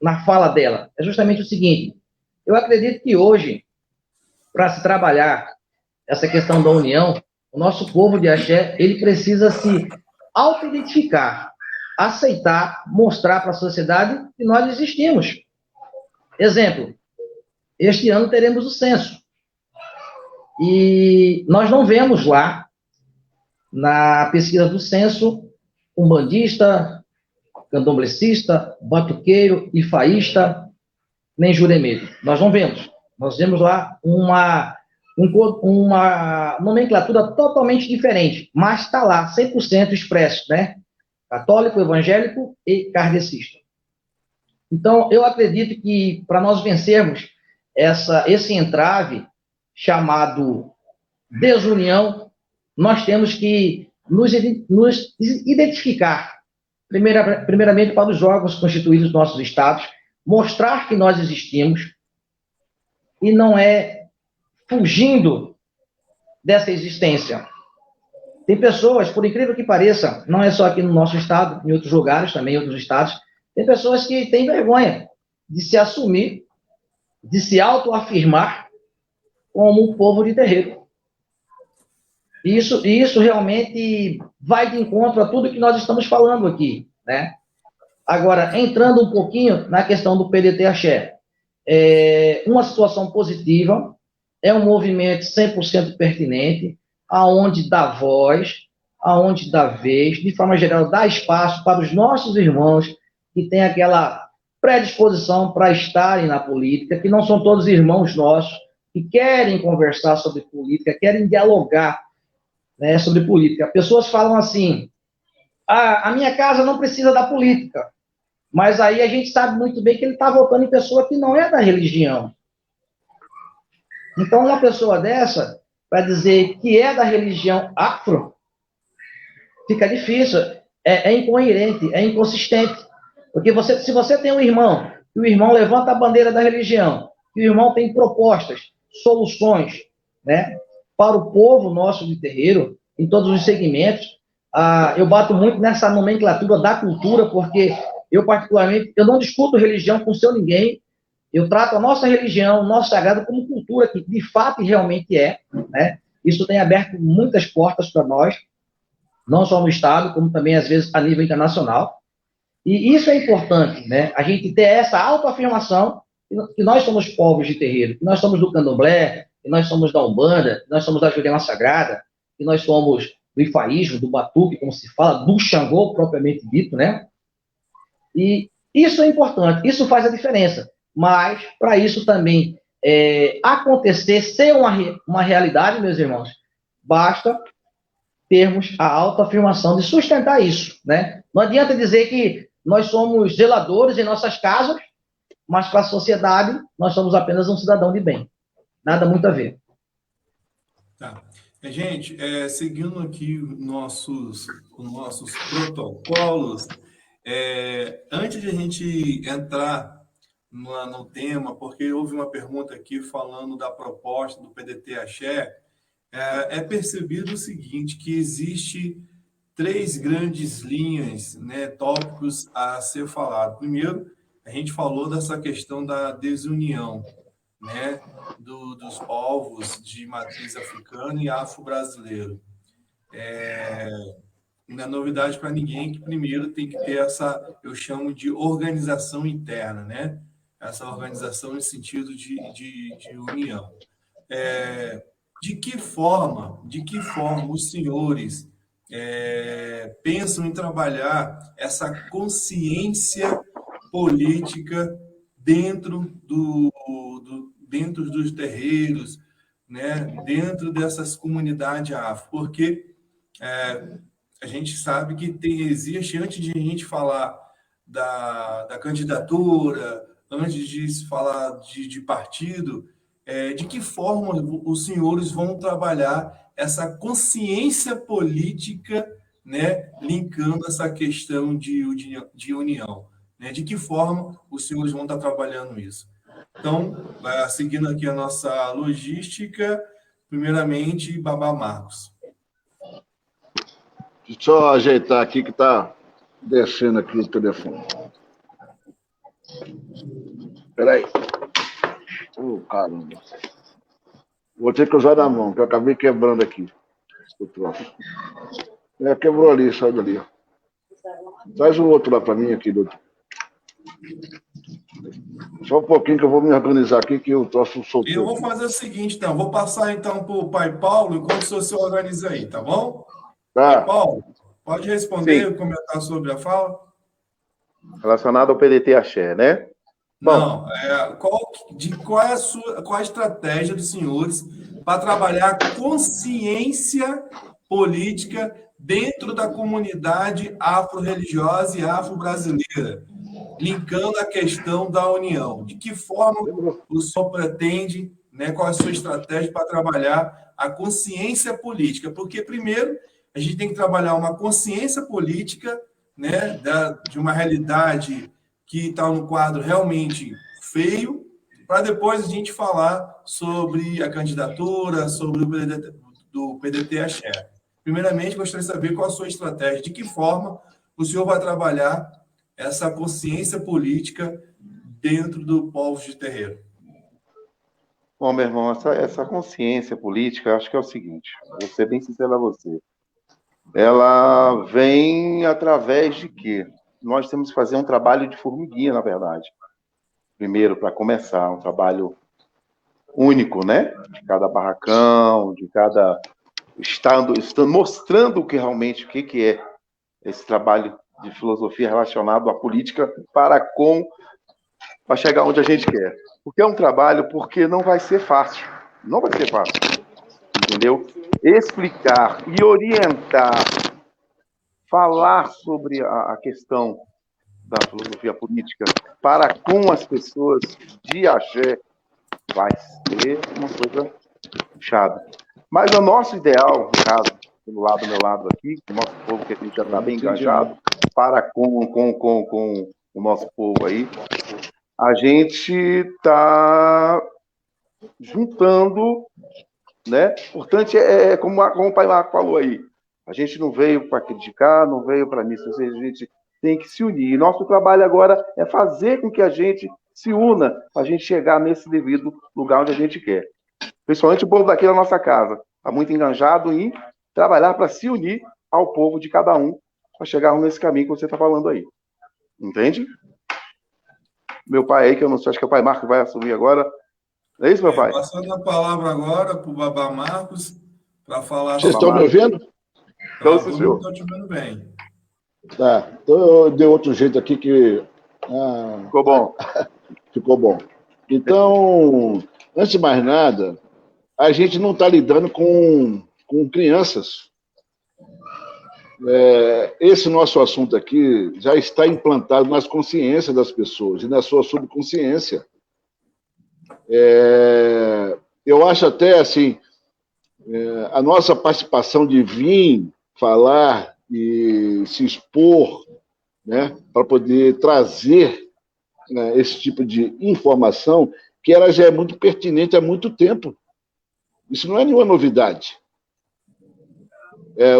na fala dela? É justamente o seguinte: eu acredito que hoje, para se trabalhar essa questão da união, o nosso povo de axé, ele precisa se auto-identificar, aceitar, mostrar para a sociedade que nós existimos. Exemplo, este ano teremos o censo. E nós não vemos lá, na pesquisa do censo, umbandista, candomblecista, batuqueiro, ifaísta, nem juremeiro. Nós não vemos. Nós vemos lá uma nomenclatura totalmente diferente, mas está lá, 100% expresso, né? Católico, evangélico e kardecista. Então, eu acredito que para nós vencermos esse entrave chamado desunião, nós temos que nos identificar, primeiramente para os órgãos constituídos dos nossos estados, mostrar que nós existimos e não é fugindo dessa existência. Tem pessoas, por incrível que pareça, não é só aqui no nosso estado, em outros lugares, também em outros estados, tem pessoas que têm vergonha de se assumir, de se autoafirmar como um povo de terreiro. E isso realmente vai de encontro a tudo que nós estamos falando aqui, né? Agora, entrando um pouquinho na questão do PDT Axé, uma situação positiva, é um movimento 100% pertinente, aonde dá voz, aonde dá vez, de forma geral, dá espaço para os nossos irmãos que têm aquela predisposição para estarem na política, que não são todos irmãos nossos, que querem conversar sobre política, querem dialogar, né, sobre política. Pessoas falam assim: a minha casa não precisa da política, mas aí a gente sabe muito bem que ele está votando em pessoa que não é da religião. Então, uma pessoa dessa, para dizer que é da religião afro, fica difícil, é incoerente, é inconsistente. Porque se você tem um irmão, e o irmão levanta a bandeira da religião, e o irmão tem propostas, soluções, né, para o povo nosso de terreiro, em todos os segmentos, eu bato muito nessa nomenclatura da cultura, porque eu, particularmente, eu não discuto religião com seu ninguém, eu trato a nossa religião, o nosso sagrado, como cultura, que de fato e realmente é, né? Isso tem aberto muitas portas para nós, não só no Estado, como também, às vezes, a nível internacional. E isso é importante, né? A gente ter essa autoafirmação que nós somos povos de terreiro, que nós somos do candomblé, que nós somos da Umbanda, que nós somos da Jurema Sagrada, que nós somos do ifaísmo, do batuque, como se fala, do Xangô, propriamente dito, né? E isso é importante, isso faz a diferença. Mas, para isso também acontecer, ser uma realidade, meus irmãos, basta termos a autoafirmação de sustentar isso, né? Não adianta dizer que nós somos zeladores em nossas casas, mas para a sociedade nós somos apenas um cidadão de bem. Nada muito a ver. Tá. Gente, seguindo aqui os nossos protocolos, antes de a gente entrar no tema, porque houve uma pergunta aqui falando da proposta do PDT Axé, é percebido o seguinte, que existe 3 grandes linhas, né, tópicos a ser falado. Primeiro, a gente falou dessa questão da desunião, né, dos povos de matriz africana e afro-brasileiro. Não é novidade para ninguém que primeiro tem que ter essa, eu chamo de organização interna, né? Essa organização no sentido de união. De que forma os senhores pensam em trabalhar essa consciência política dentro dos terreiros, né? Dentro dessas comunidades afro? Porque a gente sabe que existe, antes de a gente falar da candidatura, antes de se falar de partido, de que forma os senhores vão trabalhar essa consciência política, né, linkando essa questão de união? Né? De que forma os senhores vão estar trabalhando isso? Então, seguindo aqui a nossa logística, primeiramente, Babá Marcos. Deixa eu ajeitar aqui que está descendo aqui o telefone. Espera aí. Caramba. Vou ter que usar na mão, que eu acabei quebrando aqui o troço. Quebrou ali, sai dali. Traz o outro lá para mim aqui, doutor. Só um pouquinho que eu vou me organizar aqui, que o troço soltou. Eu vou fazer o seguinte, então. Vou passar, então, para o pai Paulo, enquanto o senhor se organiza aí, tá bom? Tá. Pai Paulo, pode responder Sim. e comentar sobre a fala? Relacionado ao PDT Axé, né? Não. Qual é a estratégia dos senhores para trabalhar a consciência política dentro da comunidade afro-religiosa e afro-brasileira, linkando a questão da união? De que forma o senhor pretende, né, qual é a sua estratégia para trabalhar a consciência política? Porque, primeiro, a gente tem que trabalhar uma consciência política, né, de uma realidade que está no quadro realmente feio, para depois a gente falar sobre a candidatura, sobre o PDT Axé. Primeiramente, gostaria de saber qual a sua estratégia, de que forma o senhor vai trabalhar essa consciência política dentro do povo de terreiro. Bom, meu irmão, essa consciência política, eu acho que é o seguinte, vou ser bem sincero a você. Ela vem através de quê? Nós temos que fazer um trabalho de formiguinha, na verdade. Primeiro, para começar, um trabalho único, né? De cada barracão, de cada estando mostrando o que realmente, o que é esse trabalho de filosofia relacionado à política para chegar onde a gente quer. Porque é um trabalho, porque não vai ser fácil. Não vai ser fácil. Entendeu? Explicar e orientar, falar sobre a questão da filosofia política para com as pessoas de axé vai ser uma coisa puxada. Mas o nosso ideal, no caso, do meu lado aqui, o nosso povo que a gente já está bem engajado, para com o nosso povo aí, a gente está juntando, né? Portanto, como o pai Marco falou aí, a gente não veio para criticar, não veio para missa, a gente tem que se unir. E nosso trabalho agora é fazer com que a gente se una para a gente chegar nesse devido lugar onde a gente quer. Principalmente o povo daqui da nossa casa. Está muito enganjado em trabalhar para se unir ao povo de cada um para chegarmos nesse caminho que você está falando aí. Entende? Meu pai aí, que eu não sei, acho que é o pai Marco que vai assumir agora. É isso, meu pai? Passando a palavra agora para o Babá Marcos para falar... Vocês estão me ouvindo? Estou te ouvindo bem. Tá. Então eu dei outro jeito aqui que... Ficou bom. Ficou bom. Então, antes de mais nada, a gente não está lidando com crianças. Esse nosso assunto aqui já está implantado nas consciências das pessoas e na sua subconsciência. Eu acho até assim, a nossa participação de vir falar e se expor, né, para poder trazer, né, esse tipo de informação, que ela já é muito pertinente há muito tempo. Isso não é nenhuma novidade.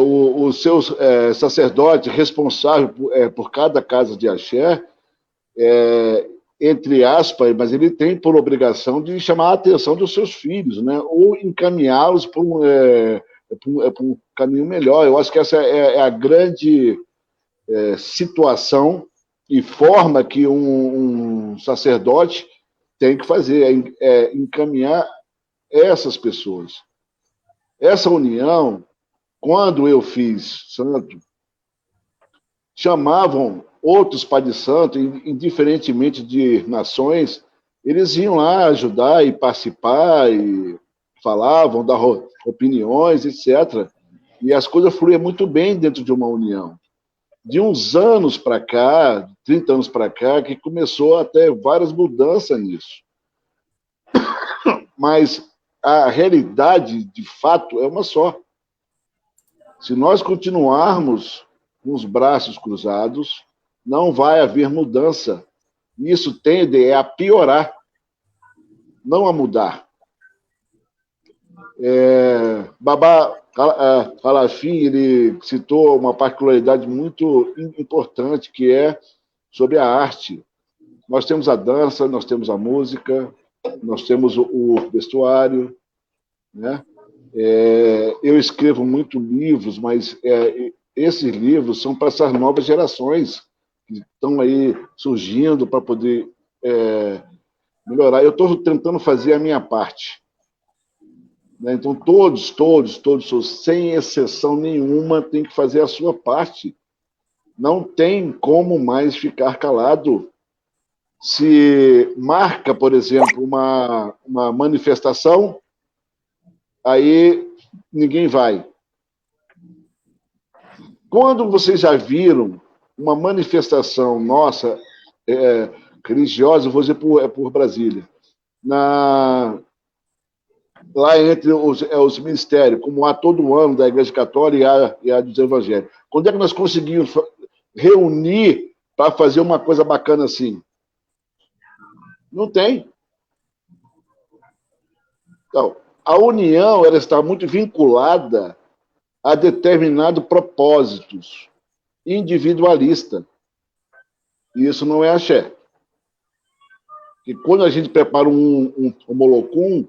Os seus sacerdotes responsáveis por cada casa de axé, entre aspas, mas ele tem por obrigação de chamar a atenção dos seus filhos, né? Ou encaminhá-los para um caminho melhor. Eu acho que essa é a grande situação e forma que um sacerdote tem que fazer, encaminhar essas pessoas. Essa união, quando eu fiz santo, chamavam outros padres santos, indiferentemente de nações, eles iam lá ajudar e participar, e falavam, dar opiniões, etc. E as coisas fluíam muito bem dentro de uma união. De uns anos para cá, 30 anos para cá, que começou a ter várias mudanças nisso. Mas a realidade, de fato, é uma só. Se nós continuarmos com os braços cruzados, não vai haver mudança. Isso tende a piorar, não a mudar. Baba Calafim, ele citou uma particularidade muito importante, que é sobre a arte. Nós temos a dança, nós temos a música, nós temos o vestuário, né? Eu escrevo muito livros, mas esses livros são para essas novas gerações que estão aí surgindo para poder melhorar. Eu estou tentando fazer a minha parte, né? Então, todos, sem exceção nenhuma, têm que fazer a sua parte. Não tem como mais ficar calado. Se marca, por exemplo, uma manifestação, aí ninguém vai. Quando vocês já viram uma manifestação nossa, religiosa, eu vou dizer por Brasília, lá entre os ministérios, como há todo ano da Igreja Católica e a dos Evangélicos, quando é que nós conseguimos reunir para fazer uma coisa bacana assim? Não tem. Então, a união ela está muito vinculada a determinados propósitos individualistas. E isso não é axé. E quando a gente prepara um molocum,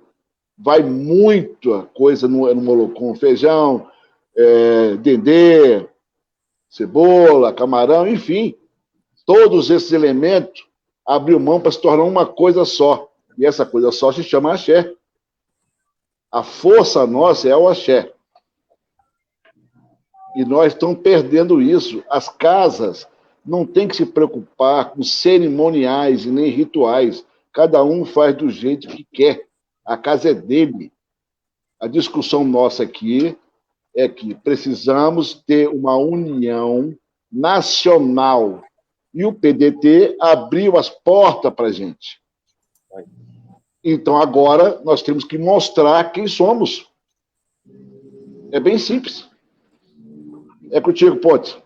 vai muita coisa no molocum. Feijão, dendê, cebola, camarão, enfim. Todos esses elementos abriu mão para se tornar uma coisa só. E essa coisa só se chama axé. A força nossa é o axé. E nós estamos perdendo isso. As casas não têm que se preocupar com cerimoniais e nem rituais. Cada um faz do jeito que quer. A casa é dele. A discussão nossa aqui é que precisamos ter uma união nacional. E o PDT abriu as portas para a gente. Então, agora, nós temos que mostrar quem somos. É bem simples. É contigo, Ponte.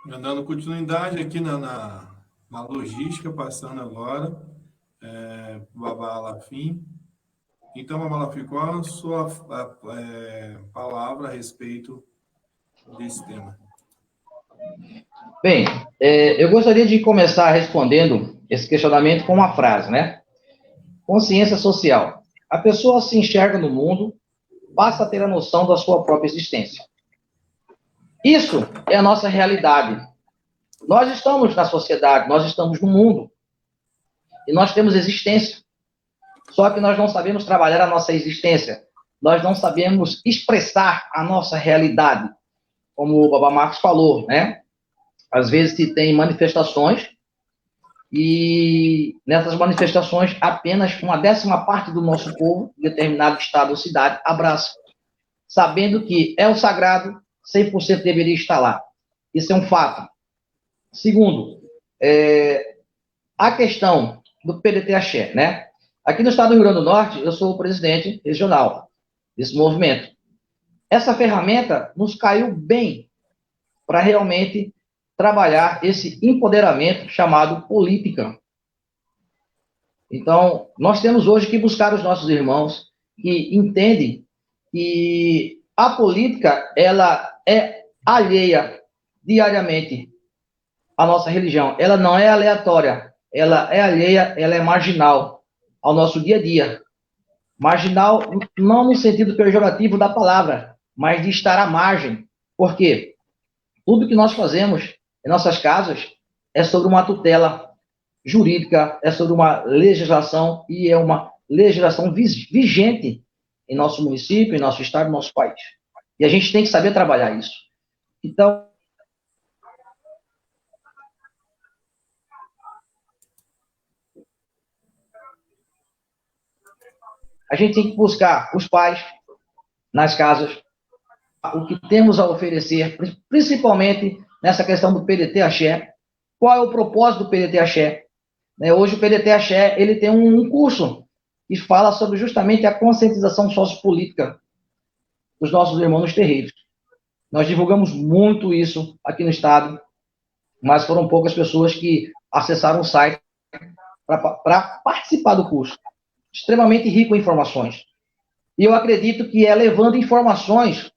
Dando continuidade aqui na logística, passando agora para o Baba Alafim. Então, Baba Alafim, qual a sua palavra a respeito desse tema? Bem, eu gostaria de começar respondendo esse questionamento com uma frase, né? Consciência social. A pessoa se enxerga no mundo, passa a ter a noção da sua própria existência. Isso é a nossa realidade. Nós estamos na sociedade, nós estamos no mundo. E nós temos existência. Só que nós não sabemos trabalhar a nossa existência. Nós não sabemos expressar a nossa realidade. Como o Baba Marcos falou, né? Às vezes se tem manifestações e nessas manifestações apenas uma 10ª parte do nosso povo, de determinado estado ou cidade, abraça, sabendo que é o sagrado, 100% deveria estar lá. Isso é um fato. Segundo, a questão do PDT Axé, né? Aqui no estado do Rio Grande do Norte, eu sou o presidente regional desse movimento. Essa ferramenta nos caiu bem para realmente trabalhar esse empoderamento chamado política. Então, nós temos hoje que buscar os nossos irmãos que entendem que a política, ela é alheia diariamente à nossa religião. Ela não é aleatória, ela é alheia, ela é marginal ao nosso dia a dia. Marginal, não no sentido pejorativo da palavra, mas de estar à margem. Por quê? Tudo que nós fazemos em nossas casas é sobre uma tutela jurídica, é sobre uma legislação, e é uma legislação vigente em nosso município, em nosso estado, em nosso país. E a gente tem que saber trabalhar isso. Então, a gente tem que buscar os pais nas casas, o que temos a oferecer, principalmente nessa questão do PDT Axé. Qual é o propósito do PDT Axé? Hoje o PDT Axé ele tem um curso que fala sobre justamente a conscientização sociopolítica dos nossos irmãos nos terreiros. Nós divulgamos muito isso aqui no estado, mas foram poucas pessoas que acessaram o site para participar do curso. Extremamente rico em informações. E eu acredito que é levando informações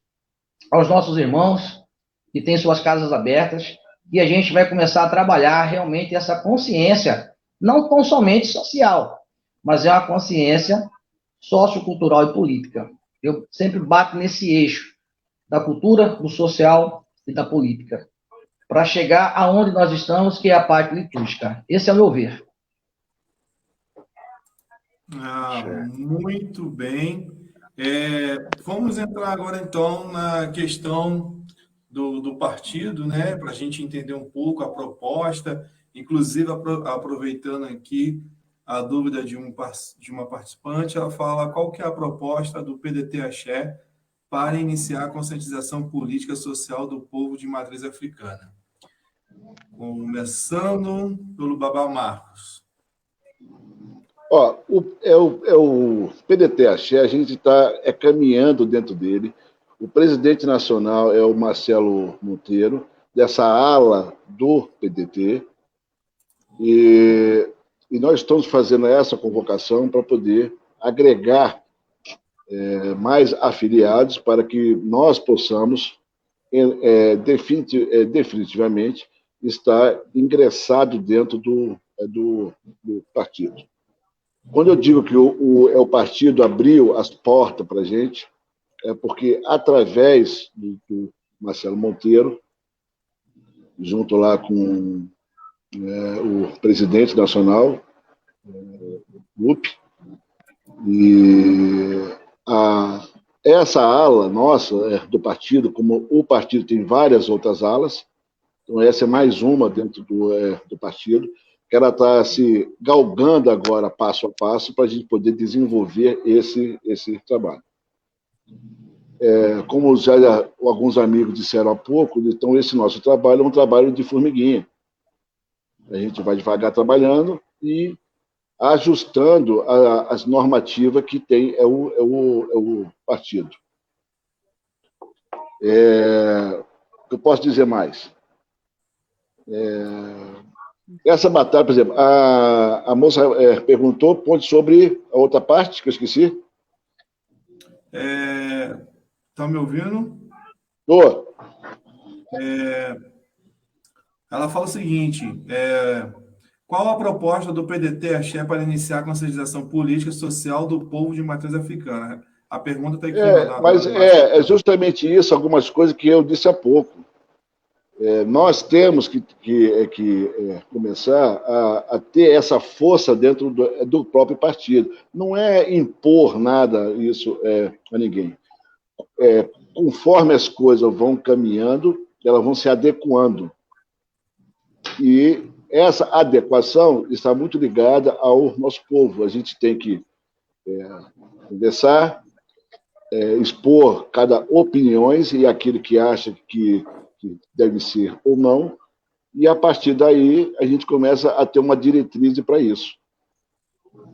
aos nossos irmãos que têm suas casas abertas que a gente vai começar a trabalhar realmente essa consciência, não tão somente social, mas é uma consciência sociocultural e política. Eu sempre bato nesse eixo da cultura, do social e da política, para chegar aonde nós estamos, que é a parte litúrgica. Esse é o meu ver. Muito bem. Vamos entrar agora, então, na questão do partido, né, para a gente entender um pouco a proposta, inclusive aproveitando aqui a dúvida de uma participante, ela fala qual que é a proposta do PDT Axé para iniciar a conscientização política e social do povo de matriz africana. Começando pelo Babá Marcos. O PDT Axé, a gente está caminhando dentro dele. O presidente nacional é o Marcelo Monteiro, dessa ala do PDT, e nós estamos fazendo essa convocação para poder agregar mais afiliados para que nós possamos definitivamente estar ingressado dentro do partido. Quando eu digo que o partido abriu as portas para a gente, é porque, através do Marcelo Monteiro, junto lá com o presidente nacional, Lupe, e essa ala nossa do partido, como o partido tem várias outras alas, então essa é mais uma dentro do partido, que ela está se galgando agora passo a passo para a gente poder desenvolver esse trabalho. Como já alguns amigos disseram há pouco, então esse nosso trabalho é um trabalho de formiguinha. A gente vai devagar trabalhando e ajustando as normativas que tem o partido. Eu posso dizer mais. Essa batalha, por exemplo, a moça perguntou ponto sobre a outra parte, que eu esqueci. Tá me ouvindo? Tô. Ela fala o seguinte, qual a proposta do PDT Axé para iniciar a conscientização política e social do povo de matriz africana? A pergunta está aqui. Mas é justamente isso, algumas coisas que eu disse há pouco. Nós temos que começar a ter essa força dentro do próprio partido. Não é impor nada isso a ninguém. Conforme as coisas vão caminhando, elas vão se adequando. E essa adequação está muito ligada ao nosso povo. A gente tem que conversar, expor cada opiniões e aquilo que acha que deve ser ou não, e a partir daí a gente começa a ter uma diretriz para isso.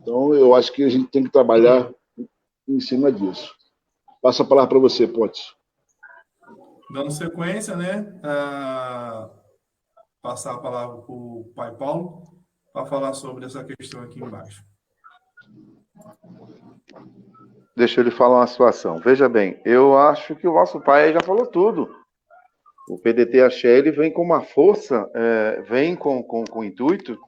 Então, eu acho que a gente tem que trabalhar em cima disso. Passo a palavra para você, Pontes. Dando sequência, né? Passar a palavra para o Pai Paulo para falar sobre essa questão aqui embaixo. Deixa ele falar uma situação. Veja bem, eu acho que o nosso pai já falou tudo. O PDT Axé ele vem com uma força, vem com o intuito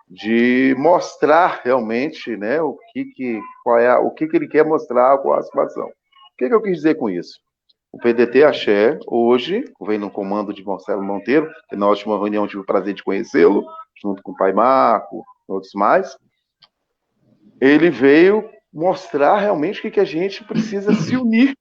de mostrar realmente, né, o que ele quer mostrar com a situação. O que eu quis dizer com isso? O PDT Axé, hoje, vem no comando de Marcelo Monteiro, que na última reunião eu tive o prazer de conhecê-lo, junto com o Pai Marco e outros mais. Ele veio mostrar realmente o que a gente precisa se unir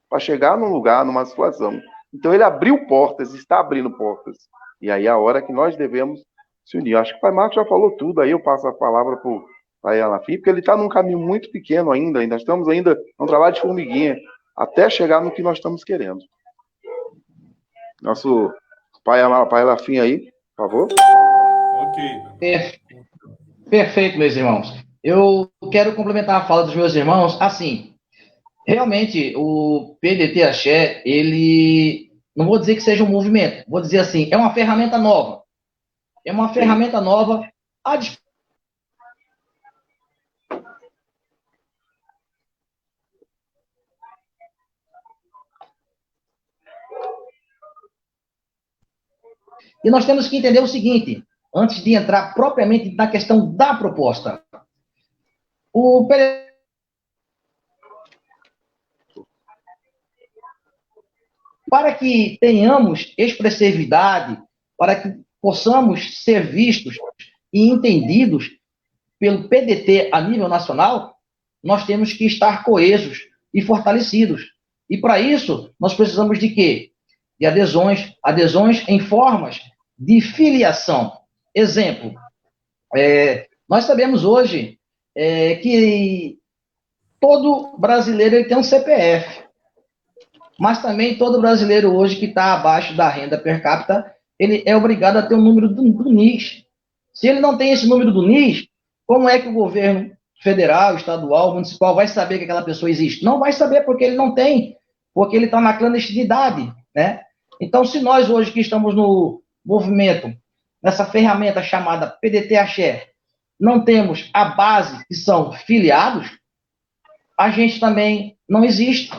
para chegar num lugar, numa situação. Então, ele abriu portas, está abrindo portas. E aí é a hora que nós devemos se unir. Acho que o Pai Marco já falou tudo, aí eu passo a palavra para o Pai Alafim, porque ele está num caminho muito pequeno ainda, nós estamos ainda num trabalho de formiguinha, até chegar no que nós estamos querendo. Nosso Pai Alafim aí, por favor. Ok. Perfeito, meus irmãos. Eu quero complementar a fala dos meus irmãos, assim, realmente, o PDT Axé, ele, não vou dizer que seja um movimento, vou dizer assim, é uma ferramenta nova. É uma ferramenta nova à disposição. E nós temos que entender o seguinte, antes de entrar propriamente na questão da proposta. O PDT para que tenhamos expressividade, para que possamos ser vistos e entendidos pelo PDT a nível nacional, nós temos que estar coesos e fortalecidos. E para isso, nós precisamos de quê? De adesões, adesões em formas de filiação. Exemplo, nós sabemos hoje que todo brasileiro ele tem um CPF, mas também todo brasileiro hoje que está abaixo da renda per capita, ele é obrigado a ter um número do NIS. Se ele não tem esse número do NIS, como é que o governo federal, estadual, municipal vai saber que aquela pessoa existe? Não vai saber porque ele não tem, porque ele está na clandestinidade, né? Então, se nós hoje que estamos no movimento, nessa ferramenta chamada PDT Axé, não temos a base que são filiados, a gente também não existe.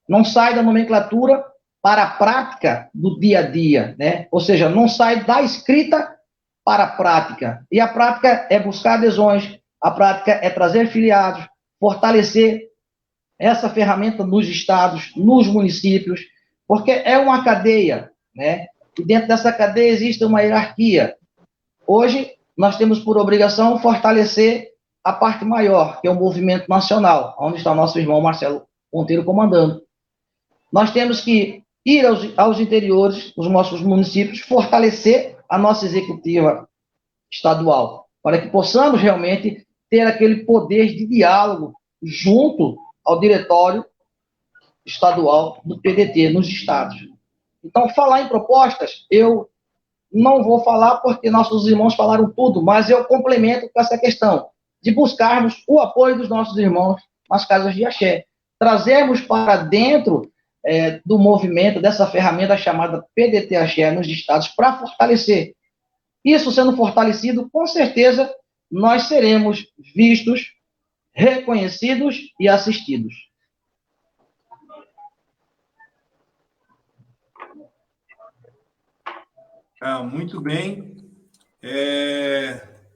Não sai da nomenclatura para a prática do dia a dia, né? Ou seja, não sai da escrita para a prática. E a prática é buscar adesões, a prática é trazer filiados, fortalecer essa ferramenta nos estados, nos municípios, porque é uma cadeia, né? E dentro dessa cadeia existe uma hierarquia. Hoje, nós temos por obrigação fortalecer a parte maior, que é o movimento nacional, onde está nosso irmão Marcelo Monteiro comandando. Nós temos que ir aos interiores, os nossos municípios, fortalecer a nossa executiva estadual, para que possamos realmente ter aquele poder de diálogo junto ao diretório estadual do PDT nos estados. Então, falar em propostas, eu não vou falar porque nossos irmãos falaram tudo, mas eu complemento com essa questão de buscarmos o apoio dos nossos irmãos nas casas de axé, trazermos para dentro do movimento, dessa ferramenta chamada PDT Axé nos estados, para fortalecer. Isso sendo fortalecido, com certeza, nós seremos vistos, reconhecidos e assistidos. Muito bem.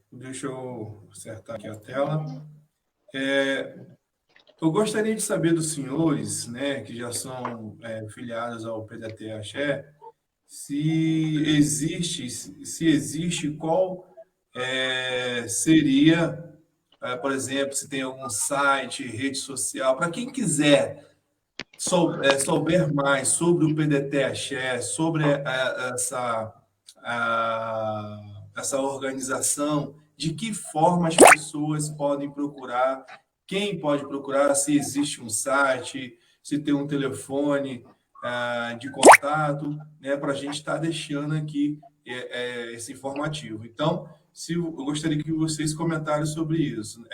Deixa eu acertar aqui a tela. Eu gostaria de saber dos senhores, né, que já são filiados ao PDT Axé, se existe, qual seria, por exemplo, se tem algum site, rede social, para quem quiser souber mais sobre o PDT Axé, sobre essa organização, de que forma as pessoas podem procurar, quem pode procurar, se existe um site, se tem um telefone de contato, né, para a gente estar deixando aqui esse informativo. Então, eu gostaria que vocês comentarem sobre isso,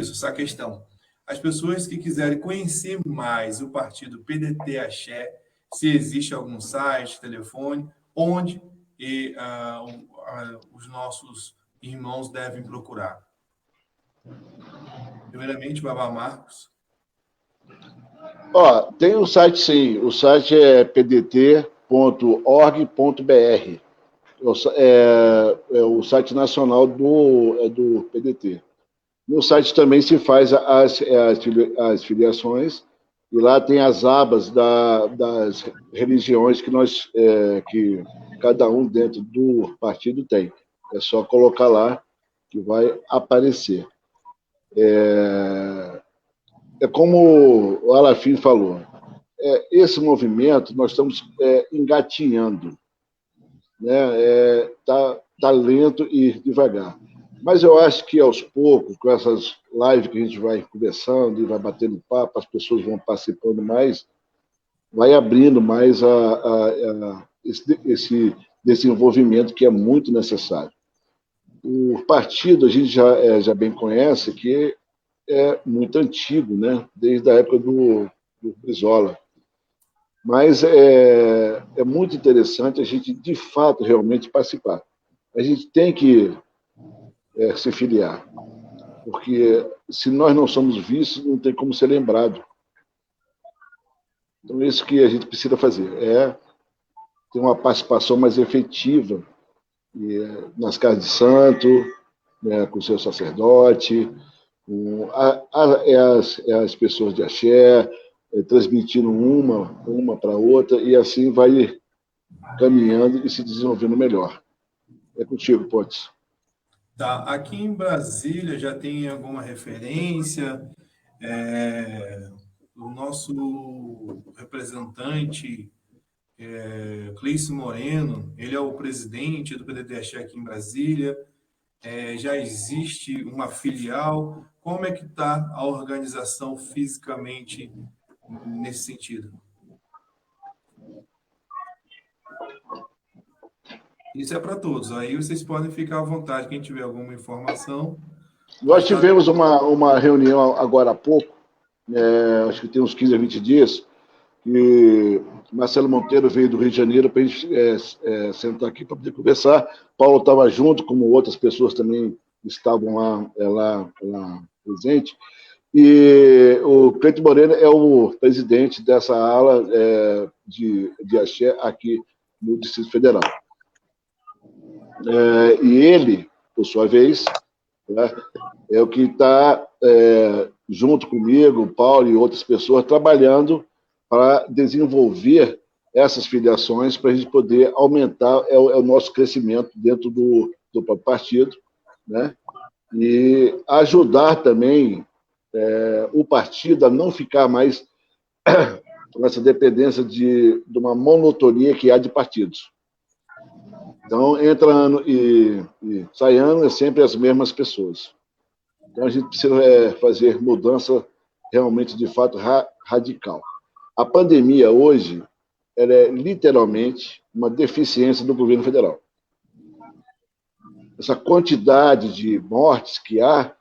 essa questão. As pessoas que quiserem conhecer mais o partido PDT Axé, se existe algum site, telefone, onde os nossos irmãos devem procurar. Primeiramente, Babá Marcos. Tem um site, sim. O site é pdt.org.br. É o site nacional do PDT. No site também se faz as filiações, e lá tem as abas das religiões que cada um dentro do partido tem. É só colocar lá que vai aparecer. É como o Alafim falou, esse movimento nós estamos engatinhando, né? Tá lento e devagar. Mas eu acho que aos poucos, com essas lives que a gente vai conversando e vai batendo papo, as pessoas vão participando mais, vai abrindo mais esse desenvolvimento que é muito necessário. O partido a gente já bem conhece, que é muito antigo, né? Desde a época do Brizola. Mas é muito interessante a gente, de fato, realmente participar. A gente tem que se filiar, porque se nós não somos vistos, não tem como ser lembrado. Então, isso que a gente precisa fazer, ter uma participação mais efetiva nas casas de santo, né, com o seu sacerdote, com as pessoas de axé, transmitindo uma para outra, e assim vai caminhando e se desenvolvendo melhor. É contigo, Pontes. Tá, aqui em Brasília já tem alguma referência? O nosso representante, Cleice Moreno, ele é o presidente do PDT aqui em Brasília. Já existe uma filial? Como é que está a organização fisicamente nesse sentido? Isso é para todos. Aí vocês podem ficar à vontade. Quem tiver alguma informação. Nós tivemos uma reunião agora há pouco, acho que tem uns 15 a 20 dias, que Marcelo Monteiro veio do Rio de Janeiro para a gente sentar aqui para poder conversar. Paulo estava junto, como outras pessoas também estavam lá presentes. E o Cleiton Moreno é o presidente dessa ala de axé aqui no Distrito Federal. E ele, por sua vez, né, é o que está junto comigo, Paulo e outras pessoas, trabalhando para desenvolver essas filiações para a gente poder aumentar o nosso crescimento dentro do próprio partido, né? E ajudar também o partido a não ficar mais com essa dependência de uma monotonia que há de partidos. Então, entra ano e sai ano, é sempre as mesmas pessoas. Então, a gente precisa fazer mudança realmente, de fato, radical. A pandemia, hoje, ela é literalmente uma deficiência do governo federal. Essa quantidade de mortes que há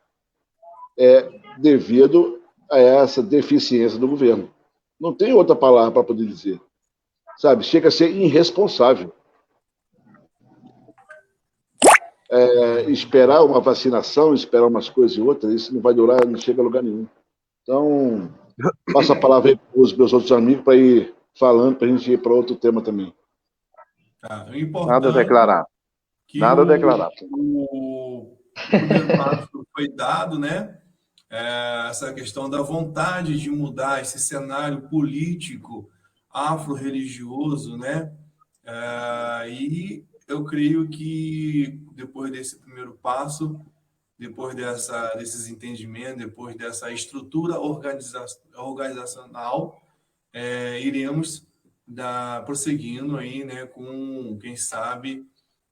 é devido a essa deficiência do governo. Não tem outra palavra para poder dizer. Sabe? Chega a ser irresponsável. Esperar uma vacinação, esperar umas coisas e outras, isso não vai durar, não chega a lugar nenhum. Então, passo a palavra aí para os meus outros amigos para ir falando, para a gente ir para outro tema também. Nada a declarar. Nada a declarar. O primeiro passo foi dado, né? Essa questão da vontade de mudar esse cenário político afro-religioso, né? E eu creio que depois desse primeiro passo, depois desses entendimentos, depois dessa estrutura organizacional, iremos prosseguindo aí, né, com, quem sabe,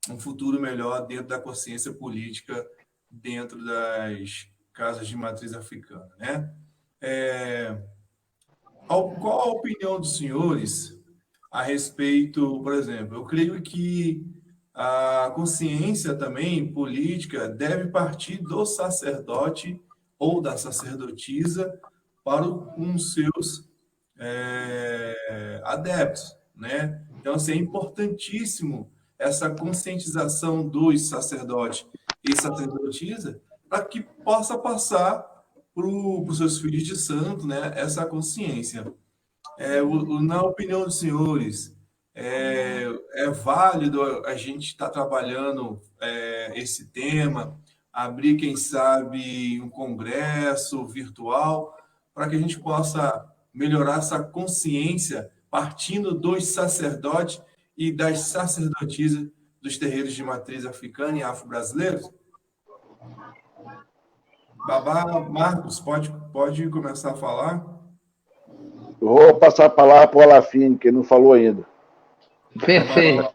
um futuro melhor dentro da consciência política, dentro das casas de matriz africana, né? Qual a opinião dos senhores a respeito, por exemplo, eu creio que a consciência também política deve partir do sacerdote ou da sacerdotisa para os seus adeptos, né? Então, assim, é importantíssimo essa conscientização dos sacerdotes e sacerdotisa para que possa passar para os seus filhos de santo, né, essa consciência. Na opinião dos senhores, É válido a gente estar trabalhando esse tema, abrir, quem sabe, um congresso virtual, para que a gente possa melhorar essa consciência partindo dos sacerdotes e das sacerdotisas dos terreiros de matriz africana e afro-brasileiros? Babá, Marcos, pode começar a falar? Eu vou passar a palavra para o Alafine, que ele não falou ainda. Perfeito.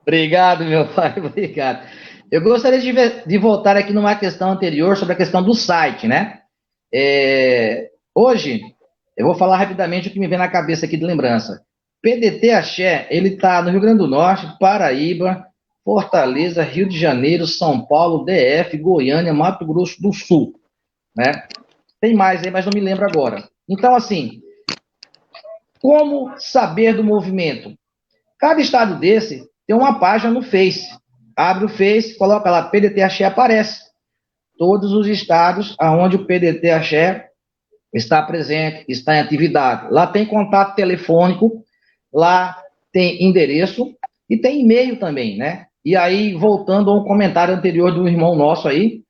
Obrigado, meu pai, obrigado. Eu gostaria de voltar aqui numa questão anterior sobre a questão do site, né? Hoje, eu vou falar rapidamente o que me vem na cabeça aqui de lembrança. PDT Axé, ele está no Rio Grande do Norte, Paraíba, Fortaleza, Rio de Janeiro, São Paulo, DF, Goiânia, Mato Grosso do Sul, né? Tem mais aí, mas não me lembro agora. Então, assim, como saber do movimento? Cada estado desse tem uma página no Face. Abre o Face, coloca lá, PDT Axé, aparece. Todos os estados onde o PDT Axé está presente, está em atividade. Lá tem contato telefônico, lá tem endereço e tem e-mail também, né? E aí, voltando ao comentário anterior do irmão nosso aí,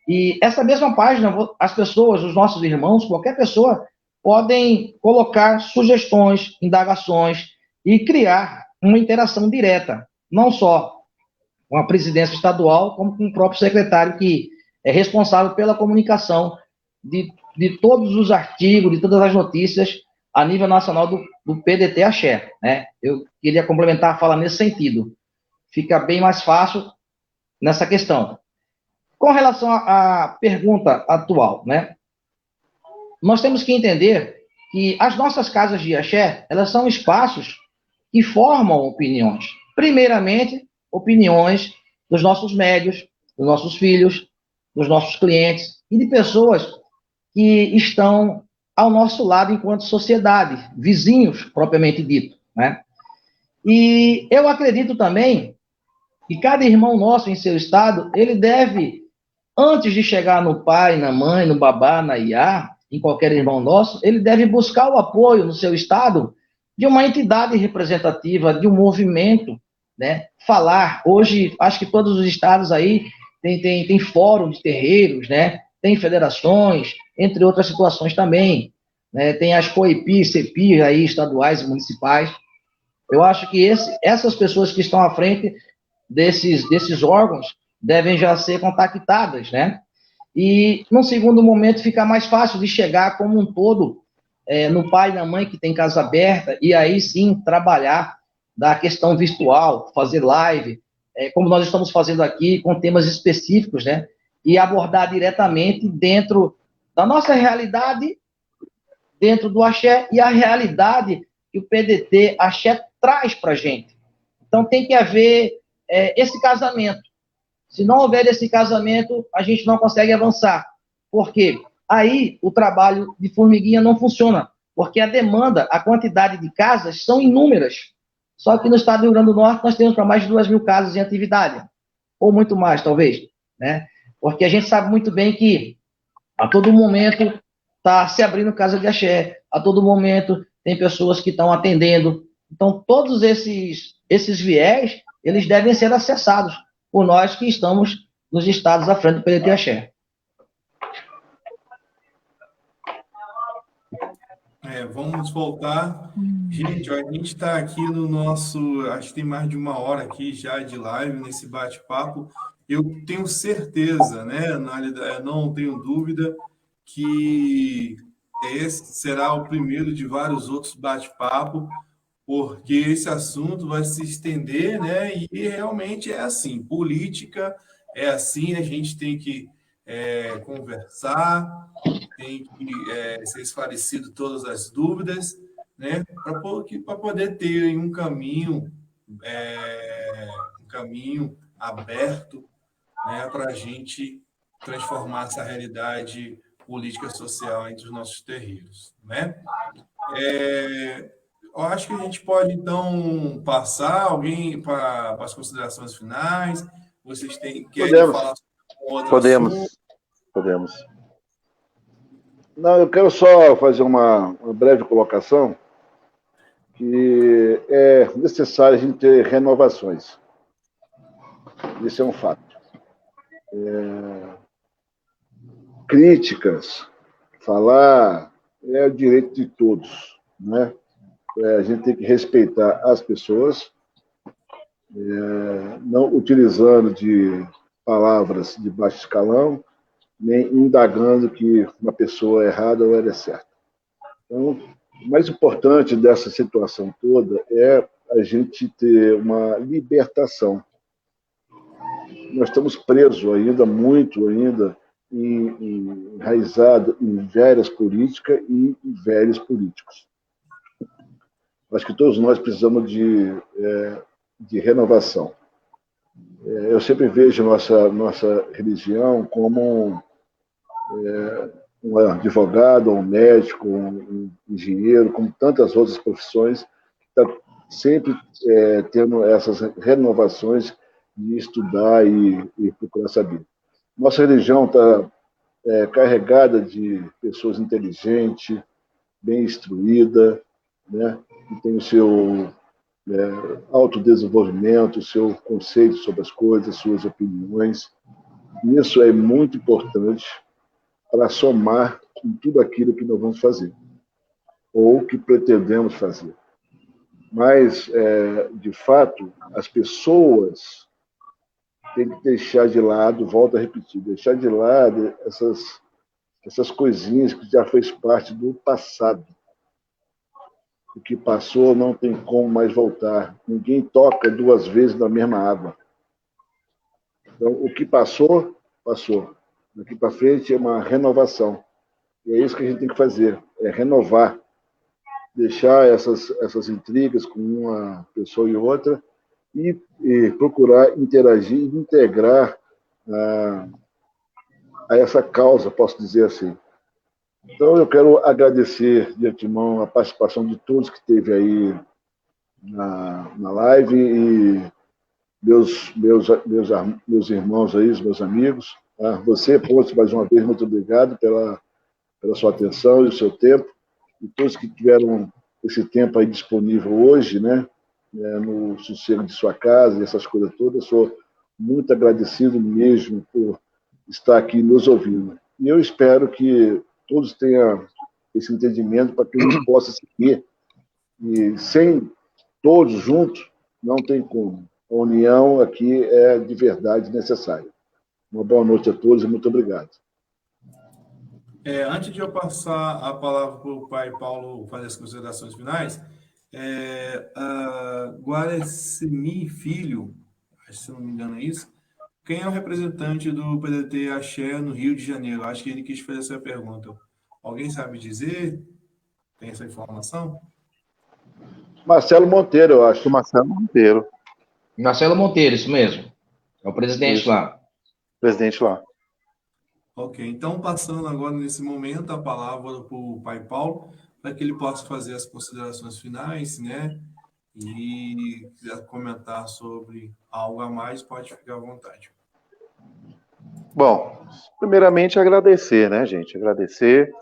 e essa mesma página, as pessoas, os nossos irmãos, qualquer pessoa, podem colocar sugestões, indagações e criar uma interação direta, não só com a presidência estadual, como com o próprio secretário, que é responsável pela comunicação de todos os artigos, de todas as notícias a nível nacional do PDT Axé, né? Eu queria complementar a fala nesse sentido. Fica bem mais fácil nessa questão. Com relação à pergunta atual, né? Nós temos que entender que as nossas casas de axé, elas são espaços que formam opiniões. Primeiramente, opiniões dos nossos médios, dos nossos filhos, dos nossos clientes e de pessoas que estão ao nosso lado enquanto sociedade, vizinhos, propriamente dito, né? E eu acredito também que cada irmão nosso em seu estado, ele deve, antes de chegar no pai, na mãe, no babá, na iá, em qualquer irmão nosso, ele deve buscar o apoio no seu estado de uma entidade representativa, de um movimento, né? Falar. Hoje, acho que todos os estados aí tem fórum de terreiros, né? Tem federações, entre outras situações também, né? Tem as COIPI, CEPI aí, estaduais e municipais. Eu acho que essas pessoas que estão à frente desses órgãos devem já ser contactadas, né? E, num segundo momento, fica mais fácil de chegar como um todo no pai e na mãe que tem casa aberta, e aí sim trabalhar da questão virtual, fazer live, como nós estamos fazendo aqui, com temas específicos, né? E abordar diretamente dentro da nossa realidade, dentro do axé, e a realidade que o PDT axé traz para a gente. Então tem que haver esse casamento. Se não houver esse casamento, a gente não consegue avançar. Por quê? Aí o trabalho de formiguinha não funciona, porque a demanda, a quantidade de casas são inúmeras. Só que no estado do Rio Grande do Norte nós temos para mais de 2.000 casas em atividade, ou muito mais, talvez, né? Porque a gente sabe muito bem que a todo momento está se abrindo casa de axé, a todo momento tem pessoas que estão atendendo. Então, todos esses viés, eles devem ser acessados por nós que estamos nos estados à frente do PDT Axé. Vamos voltar. Gente, a gente está aqui no nosso... Acho que tem mais de 1 hora aqui já de live, nesse bate-papo. Eu tenho certeza, né? Não tenho dúvida que esse será o primeiro de vários outros bate-papos, porque esse assunto vai se estender, né? E realmente é assim, política é assim, a gente tem que conversar, tem que ser esclarecido todas as dúvidas, né? Para poder ter um caminho aberto, né? Para a gente transformar essa realidade política social entre os nossos terreiros, né? Eu acho que a gente pode, então, passar alguém para as considerações finais. Vocês querem falar sobre outro assunto? Podemos. Não, eu quero só fazer uma breve colocação, que é necessário a gente ter renovações. Isso é um fato. Críticas, falar é o direito de todos, né? A gente tem que respeitar as pessoas, não utilizando de palavras de baixo escalão, nem indagando que uma pessoa é errada ou ela é certa. Então, o mais importante dessa situação toda é a gente ter uma libertação. Nós estamos presos ainda, muito ainda, enraizado em velhas políticas e em velhos políticos. Acho que todos nós precisamos de renovação. Eu sempre vejo nossa religião como um advogado, um médico, um engenheiro, como tantas outras profissões, que está sempre tendo essas renovações de estudar e procurar saber. Nossa religião está carregada de pessoas inteligentes, bem instruídas, né? Que tem o seu autodesenvolvimento, o seu conceito sobre as coisas, suas opiniões. Isso é muito importante para somar em tudo aquilo que nós vamos fazer, ou que pretendemos fazer. Mas, de fato, as pessoas têm que deixar de lado, volto a repetir, deixar de lado essas coisinhas que já fez parte do passado. O que passou não tem como mais voltar. Ninguém toca duas vezes na mesma água. Então, o que passou, passou. Daqui para frente é uma renovação. E é isso que a gente tem que fazer, é renovar. Deixar essas intrigas com uma pessoa e outra e procurar interagir e integrar a essa causa, posso dizer assim. Então, eu quero agradecer de antemão a participação de todos que esteve aí na live e meus irmãos aí, os meus amigos. Você, Pontes, mais uma vez, muito obrigado pela sua atenção e o seu tempo. E todos que tiveram esse tempo aí disponível hoje, né, no sossego de sua casa e essas coisas todas, sou muito agradecido mesmo por estar aqui nos ouvindo. E eu espero que todos tenham esse entendimento para que a gente possa seguir. E sem todos juntos, não tem como. A união aqui é de verdade necessária. Uma boa noite a todos e muito obrigado. Antes de eu passar a palavra para o pai Paulo fazer as considerações finais, Guarecimi Filho, se não me engano é isso, quem é o representante do PDT Axé no Rio de Janeiro? Acho que ele quis fazer essa pergunta. Alguém sabe dizer? Tem essa informação? Marcelo Monteiro, eu acho. Marcelo Monteiro. Marcelo Monteiro, isso mesmo. É o presidente Isso. lá. Presidente lá. Ok, então passando agora nesse momento a palavra para o pai Paulo, para que ele possa fazer as considerações finais, né? E quiser comentar sobre algo a mais, pode ficar à vontade. Bom, primeiramente agradecer, né, gente? Agradecer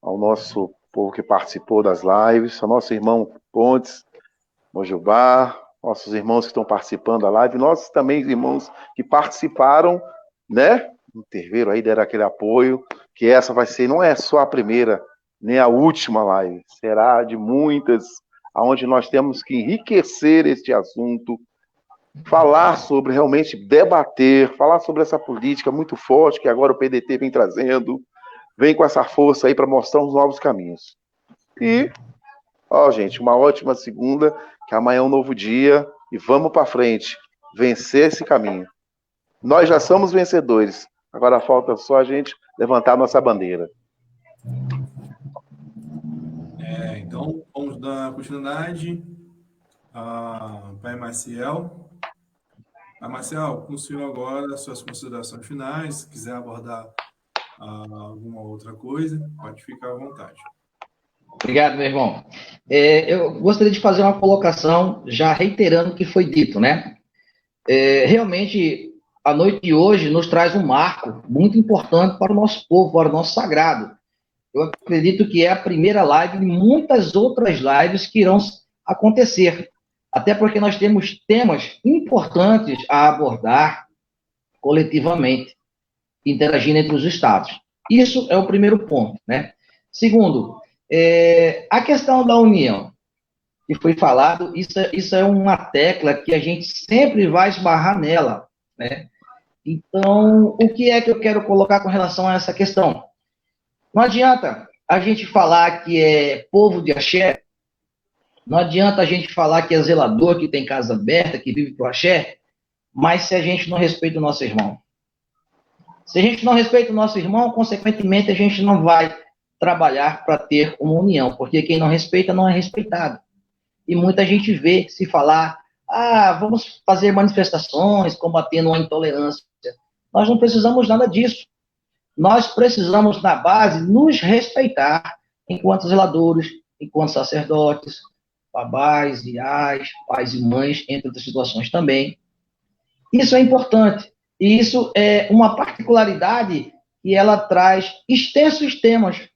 ao nosso povo que participou das lives, ao nosso irmão Pontes, Mojubá, nossos irmãos que estão participando da live, nossos também irmãos que participaram, né? Interveram aí, deram aquele apoio, que essa vai ser, não é só a primeira, nem a última live, será de muitas, onde nós temos que enriquecer este assunto, falar sobre, realmente debater, falar sobre essa política muito forte que agora o PDT vem trazendo, vem com essa força aí para mostrar uns novos caminhos. E, gente, uma ótima segunda, que amanhã é um novo dia, e vamos para frente, vencer esse caminho. Nós já somos vencedores, agora falta só a gente levantar a nossa bandeira. Então, vamos dar continuidade ao pai Maciel. Pai Maciel, com o senhor agora, suas considerações finais, se quiser abordar alguma outra coisa, pode ficar à vontade. Obrigado, meu irmão. Eu gostaria de fazer uma colocação, já reiterando o que foi dito, né? Realmente, a noite de hoje nos traz um marco muito importante para o nosso povo, para o nosso sagrado. Eu acredito que é a primeira live de muitas outras lives que irão acontecer. Até porque nós temos temas importantes a abordar coletivamente, interagindo entre os estados. Isso é o primeiro ponto, né? Segundo, a questão da união, que foi falado, isso é uma tecla que a gente sempre vai esbarrar nela, né? Então, o que é que eu quero colocar com relação a essa questão? Não adianta a gente falar que é povo de axé, não adianta a gente falar que é zelador, que tem casa aberta, que vive pro axé, mas se a gente não respeita o nosso irmão. Se a gente não respeita o nosso irmão, consequentemente, a gente não vai trabalhar para ter uma união, porque quem não respeita não é respeitado. E muita gente vê se falar, vamos fazer manifestações combatendo a intolerância. Nós não precisamos nada disso. Nós precisamos, na base, nos respeitar enquanto zeladores, enquanto sacerdotes, babás, iás, pais e mães, entre outras situações também. Isso é importante. E isso é uma particularidade que ela traz extensos temas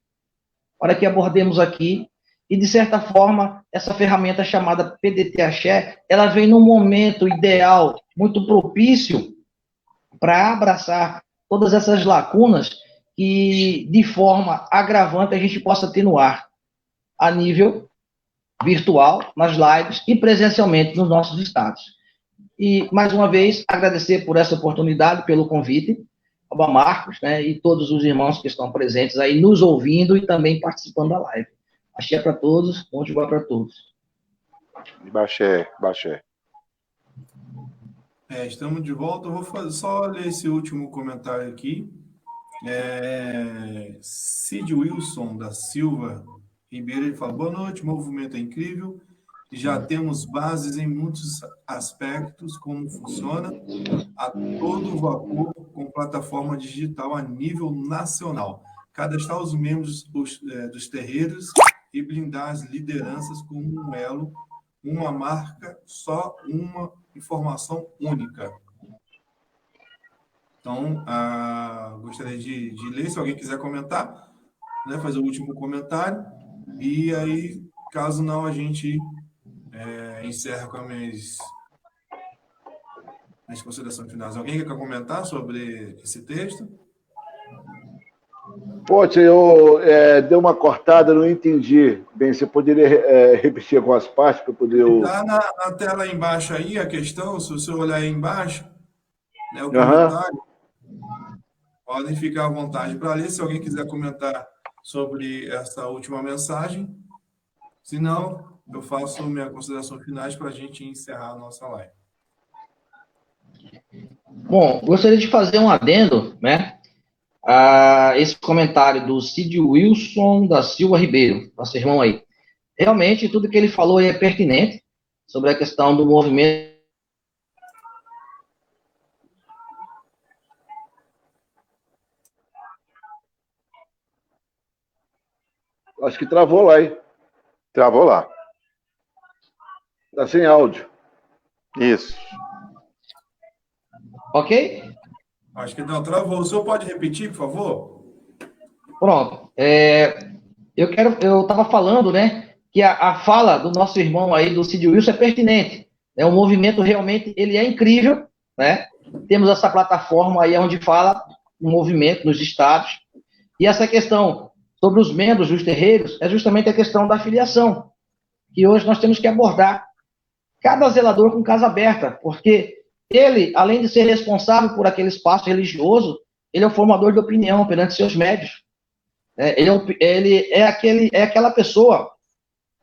para que abordemos aqui. E, de certa forma, essa ferramenta chamada PDT Axé, ela vem num momento ideal, muito propício para abraçar todas essas lacunas que, de forma agravante, a gente possa atenuar a nível virtual, nas lives e presencialmente nos nossos estados. E, mais uma vez, agradecer por essa oportunidade, pelo convite, ao Marcos, né, e todos os irmãos que estão presentes aí, nos ouvindo e também participando da live. Axé para todos, bom dia para todos. Baxé, Baxé. Estamos de volta. Eu vou só ler esse último comentário aqui. Cid Wilson da Silva Ribeiro, ele fala: boa noite, o movimento é incrível. Já temos bases em muitos aspectos, como funciona a todo vapor com plataforma digital a nível nacional. Cadastrar os membros dos terreiros e blindar as lideranças como um elo, uma marca, só uma informação única. Então, gostaria de ler, se alguém quiser comentar, né, fazer o último comentário, e aí, caso não, a gente encerra com as minhas considerações finais. Alguém quer comentar sobre esse texto? Pode, eu dei uma cortada, não entendi. Bem, você poderia repetir algumas partes para poder... Está na tela aí embaixo aí a questão, se você olhar aí embaixo, né, o comentário, podem ficar à vontade para ler, se alguém quiser comentar sobre essa última mensagem. Se não, eu faço minha consideração finais para a gente encerrar a nossa live. Bom, gostaria de fazer um adendo, né, a esse comentário do Cid Wilson da Silva Ribeiro, nosso irmão aí. Realmente, tudo que ele falou é pertinente sobre a questão do movimento. Acho que travou lá, hein? Travou lá. Está sem áudio. Isso. Ok? Acho que não, travou. O senhor pode repetir, por favor? Pronto. Eu estava falando, né, que a fala do nosso irmão aí, do Cid Wilson, é pertinente. O movimento realmente ele é incrível, né? Temos essa plataforma aí onde fala o movimento nos estados. E essa questão sobre os membros dos terreiros é justamente a questão da filiação, que hoje nós temos que abordar. Cada zelador com casa aberta, porque ele, além de ser responsável por aquele espaço religioso, ele é o formador de opinião perante seus médios. Ele é aquela pessoa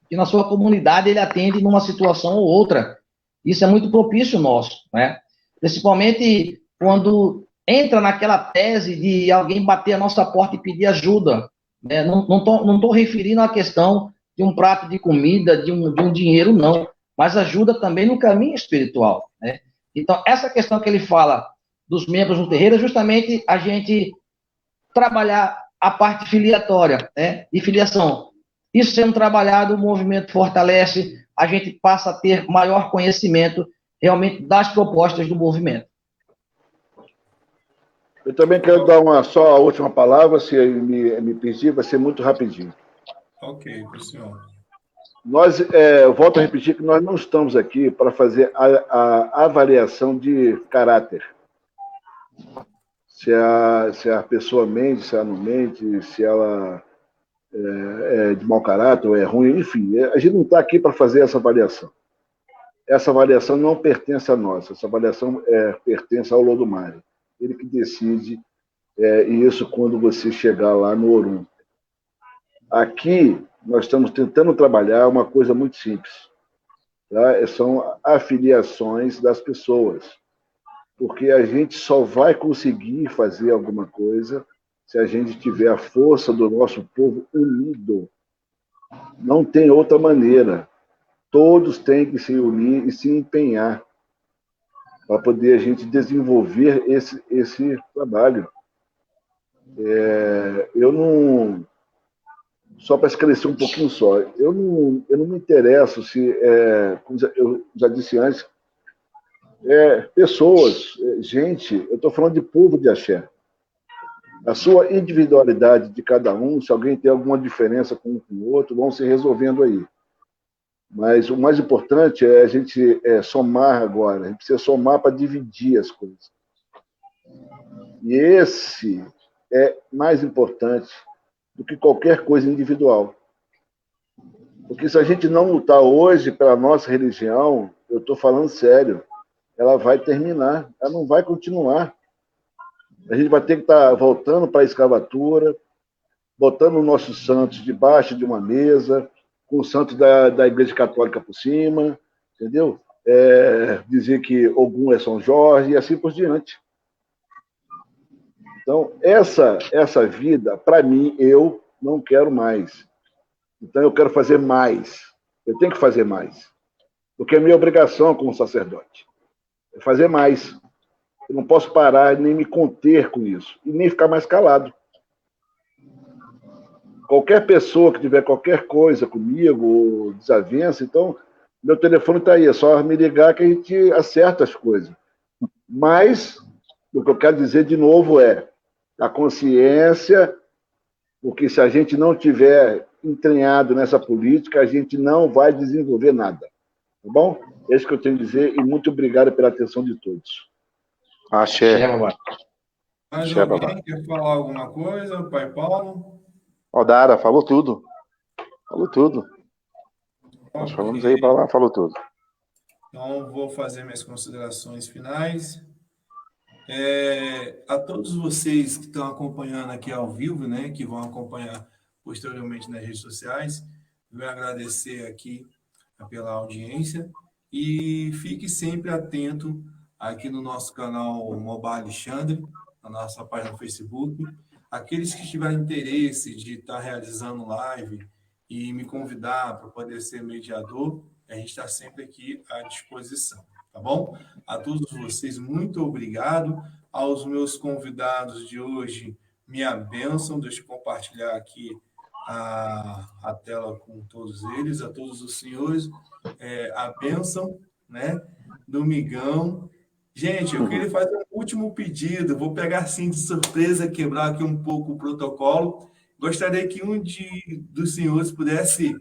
que na sua comunidade ele atende numa situação ou outra. Isso é muito propício nosso, né? Principalmente quando entra naquela tese de alguém bater a nossa porta e pedir ajuda. Né? Não tô referindo à questão de um prato de comida, de um dinheiro, não. Mas ajuda também no caminho espiritual, né? Então, essa questão que ele fala dos membros no terreiro é justamente a gente trabalhar a parte filiatória, né? De filiação. Isso sendo trabalhado, o movimento fortalece, a gente passa a ter maior conhecimento realmente das propostas do movimento. Eu também quero dar só a última palavra, se me pedir, vai ser muito rapidinho. Ok, para o senhor. eu volto a repetir que nós não estamos aqui para fazer a avaliação de caráter. Se a pessoa mente, se ela não mente, se ela é de mau caráter ou é ruim, enfim. A gente não está aqui para fazer essa avaliação. Essa avaliação não pertence a nós, essa avaliação pertence ao Lodomário. Ele que decide isso quando você chegar lá no Orum. Aqui, nós estamos tentando trabalhar uma coisa muito simples. Tá? São afiliações das pessoas. Porque a gente só vai conseguir fazer alguma coisa se a gente tiver a força do nosso povo unido. Não tem outra maneira. Todos têm que se unir e se empenhar para poder a gente desenvolver esse trabalho. Eu não... Só para esclarecer um pouquinho só, eu não me interesso se, como eu já disse antes, pessoas, gente, eu estou falando de povo de axé. A sua individualidade de cada um, se alguém tem alguma diferença com o outro, vão se resolvendo aí. Mas o mais importante é a gente somar agora, a gente precisa somar para dividir as coisas. E esse é mais importante do que qualquer coisa individual. Porque se a gente não lutar hoje pela nossa religião, eu estou falando sério, ela vai terminar, ela não vai continuar. A gente vai ter que estar voltando para a escravatura, botando os nossos santos debaixo de uma mesa, com o santo da Igreja Católica por cima, entendeu? Dizer que Ogum é São Jorge e assim por diante. Então, essa vida, para mim, eu não quero mais. Então, eu quero fazer mais. Eu tenho que fazer mais. Porque é minha obrigação como sacerdote. É fazer mais. Eu não posso parar nem me conter com isso. E nem ficar mais calado. Qualquer pessoa que tiver qualquer coisa comigo, ou desavença, então, meu telefone está aí. É só me ligar que a gente acerta as coisas. Mas, o que eu quero dizer de novo a consciência, porque se a gente não tiver entranhado nessa política, a gente não vai desenvolver nada. Tá bom? É isso que eu tenho a dizer e muito obrigado pela atenção de todos. Axé. Mais alguém quer falar alguma coisa? Pai Paulo? Odara, falou tudo. Falou tudo. Nós falamos aí para lá, falou tudo. Então, vou fazer minhas considerações finais. A todos vocês que estão acompanhando aqui ao vivo, né, que vão acompanhar posteriormente nas redes sociais, venho agradecer aqui pela audiência e fique sempre atento aqui no nosso canal Mobile Alexandre, na nossa página no Facebook. Aqueles que tiverem interesse de estar realizando live e me convidar para poder ser mediador, a gente está sempre aqui à disposição. Tá bom? A todos vocês, muito obrigado. Aos meus convidados de hoje, minha bênção. Deixa eu compartilhar aqui a tela com todos eles, a todos os senhores. A bênção, né, do Migão. Gente, eu queria fazer um último pedido. Vou pegar assim de surpresa, quebrar aqui um pouco o protocolo. Gostaria que dos senhores pudesse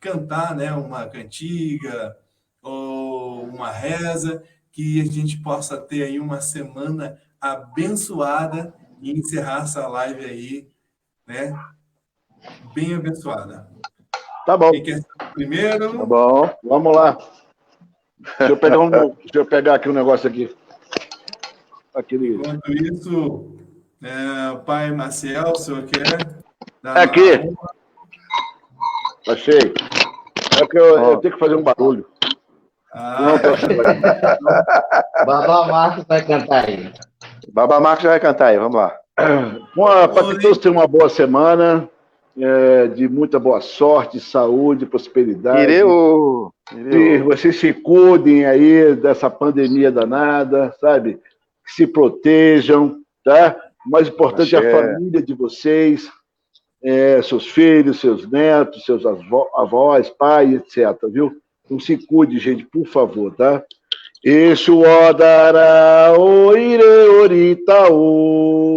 cantar, né, uma cantiga ou uma reza, que a gente possa ter aí uma semana abençoada e encerrar essa live aí, né, bem abençoada. Tá bom. Quem quer ser o primeiro? Tá bom, vamos lá. Deixa eu pegar aqui um negócio aqui. Enquanto isso, pai Maciel, o senhor quer? Aqui. Achei. É porque eu tenho que fazer um barulho. Babá Marcos vai cantar aí. Babá Marcos já vai cantar aí, vamos lá. Para que todos tenham uma boa semana, de muita boa sorte, saúde, prosperidade. Que vocês se cuidem aí dessa pandemia danada, sabe? Que se protejam, tá? O mais importante é a família de vocês, seus filhos, seus netos, seus avós, pai, etc, viu? Então se cuide, gente, por favor, tá? Exu Odara Oire Oritaú.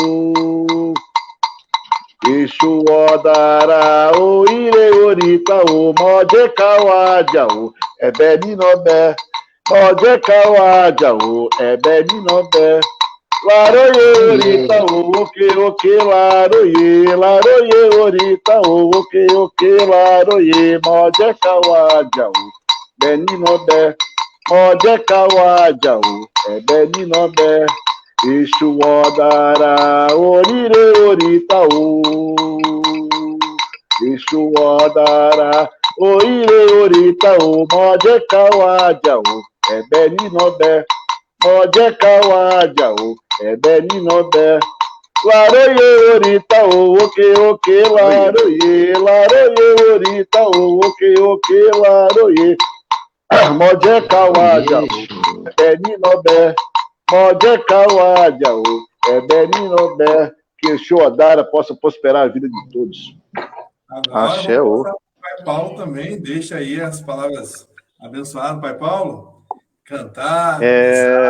Exu Odara, o Ireorita, o Modekawadia, o Ebeninobé, Modekawadia, o Ebeninobé. Laroye, orita, oke, laroye, laroye, orita, oke, laroye, Modekawadia, o Beninobé, Modekawadia, o Ebeninobé. Exu Odara, orire, orita, o Exu Odara, orire, orita, o Modekawadia, o Ebeninobé, Modekawadia, o Ebeninobé. Laroye, orita, oke, laroye, laroye, orita, oke, laroye, Modekawadia, o Ebeninobé. Modekawadia, o Ebeninobé, que Exu Odara possa prosperar a vida de todos. Agora, Axé, vamos passar para o Pai Paulo também. Deixa aí as palavras abençoadas, Pai Paulo. Cantar.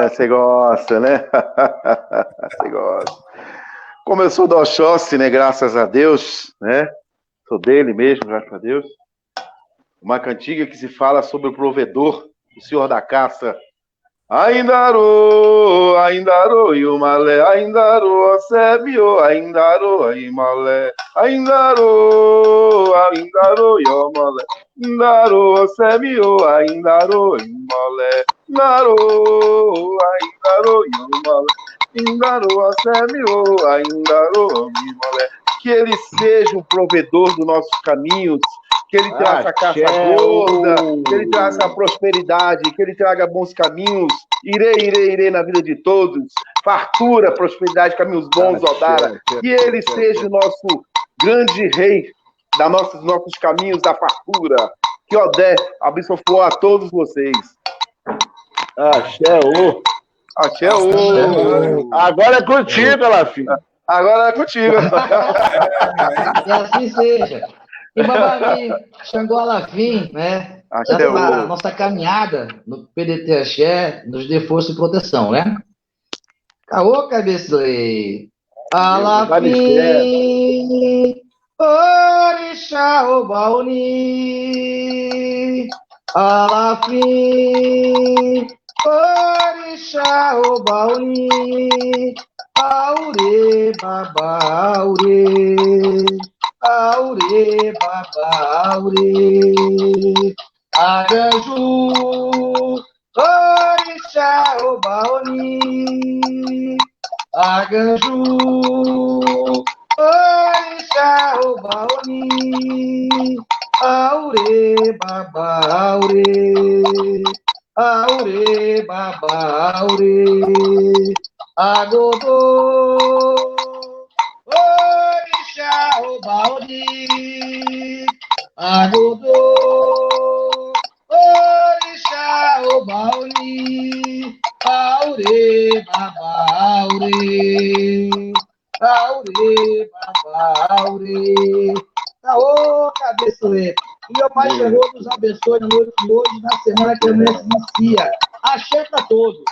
Você gosta, né? Você gosta. Como eu sou do Oxóssi, né? Graças a Deus, né? Sou dele mesmo, graças a Deus. Uma cantiga que se fala sobre o provedor, o senhor da caça. Aindarô, Yumalé, Aindarô, Sebio, Aindarô, Imalé, Aindarô, Yumalé, Aindarô, Sebio, Aindarô, Imalé, Aindarô, Yumalé, Aindarô, Sebio, Aindarô, Imalé. Que ele seja o provedor dos nossos caminhos, que ele traga a caça gorda, que ele traga a prosperidade, que ele traga bons caminhos, irei na vida de todos, fartura, prosperidade, caminhos bons, Odara, que ele seja o nosso grande rei dos nossos caminhos da fartura, que Odé abençoe a todos vocês. Axé, ô! Axé, ô! Agora é contigo, Alafim. Agora é contigo. E assim seja. E Babami, Xangô Alafim, né? Axé, A nossa caminhada no PDT Axé nos dê força e proteção, né? Caô, cabeceiro. Alafim, Orixá, Obaoni. Alafim, Orixá, Obaoni. Aure, baba, aure. Aure, baba, aure. Aranju, Orixá, Obaoni. Aranju, Orixá, Obaoni. Aure, baba, aure. Aure, baba, aure. Agodô, Orixá, Obaoni. Agodô, Orixá, Obaoni. Aure, baba, aure. Aure, baba, aure. Caô, cabeçoeiro. E meu Pai chegou, nos abençoe na noite de hoje, na semana que amanhã se inicia. Axé para todos.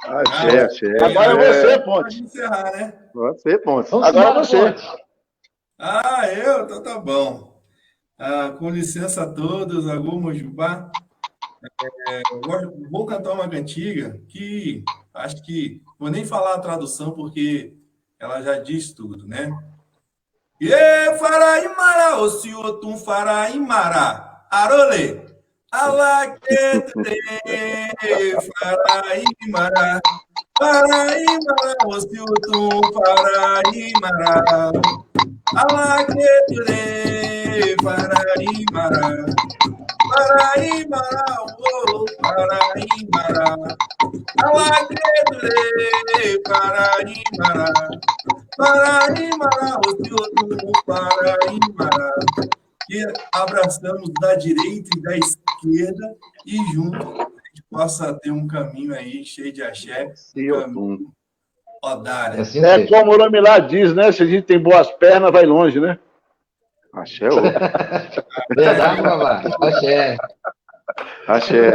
Axé. Agora você, Ponte. Pode encerrar, né? Você, Ponte. Vamos Agora embora, você. Ponte. Eu? Então tá bom. Com licença a todos, Agô Mojubá. Vou cantar uma cantiga que acho que vou nem falar a tradução porque ela já diz tudo, né? Faraimara, Ociotum Faraimara, Arole, Alaquetre, Faraimara, Faraimara, Ociotum Faraimara, Alaquetre, Faraimara, Faraimara, Faraimara, Alaquetre, Faraimara. Paraímara, Ociotum, Paraímara. E abraçamos da direita e da esquerda e junto a gente possa ter um caminho aí cheio de axé, um caminho Odara. É como o nome lá diz, né? Se a gente tem boas pernas, vai longe, né? Axé, ô. Verdade, babá. Axé. Axé.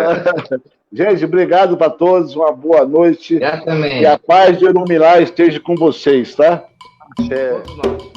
Gente, obrigado para todos, uma boa noite. Eu também. Que a paz de Orumilá esteja com vocês, tá? Todos nós.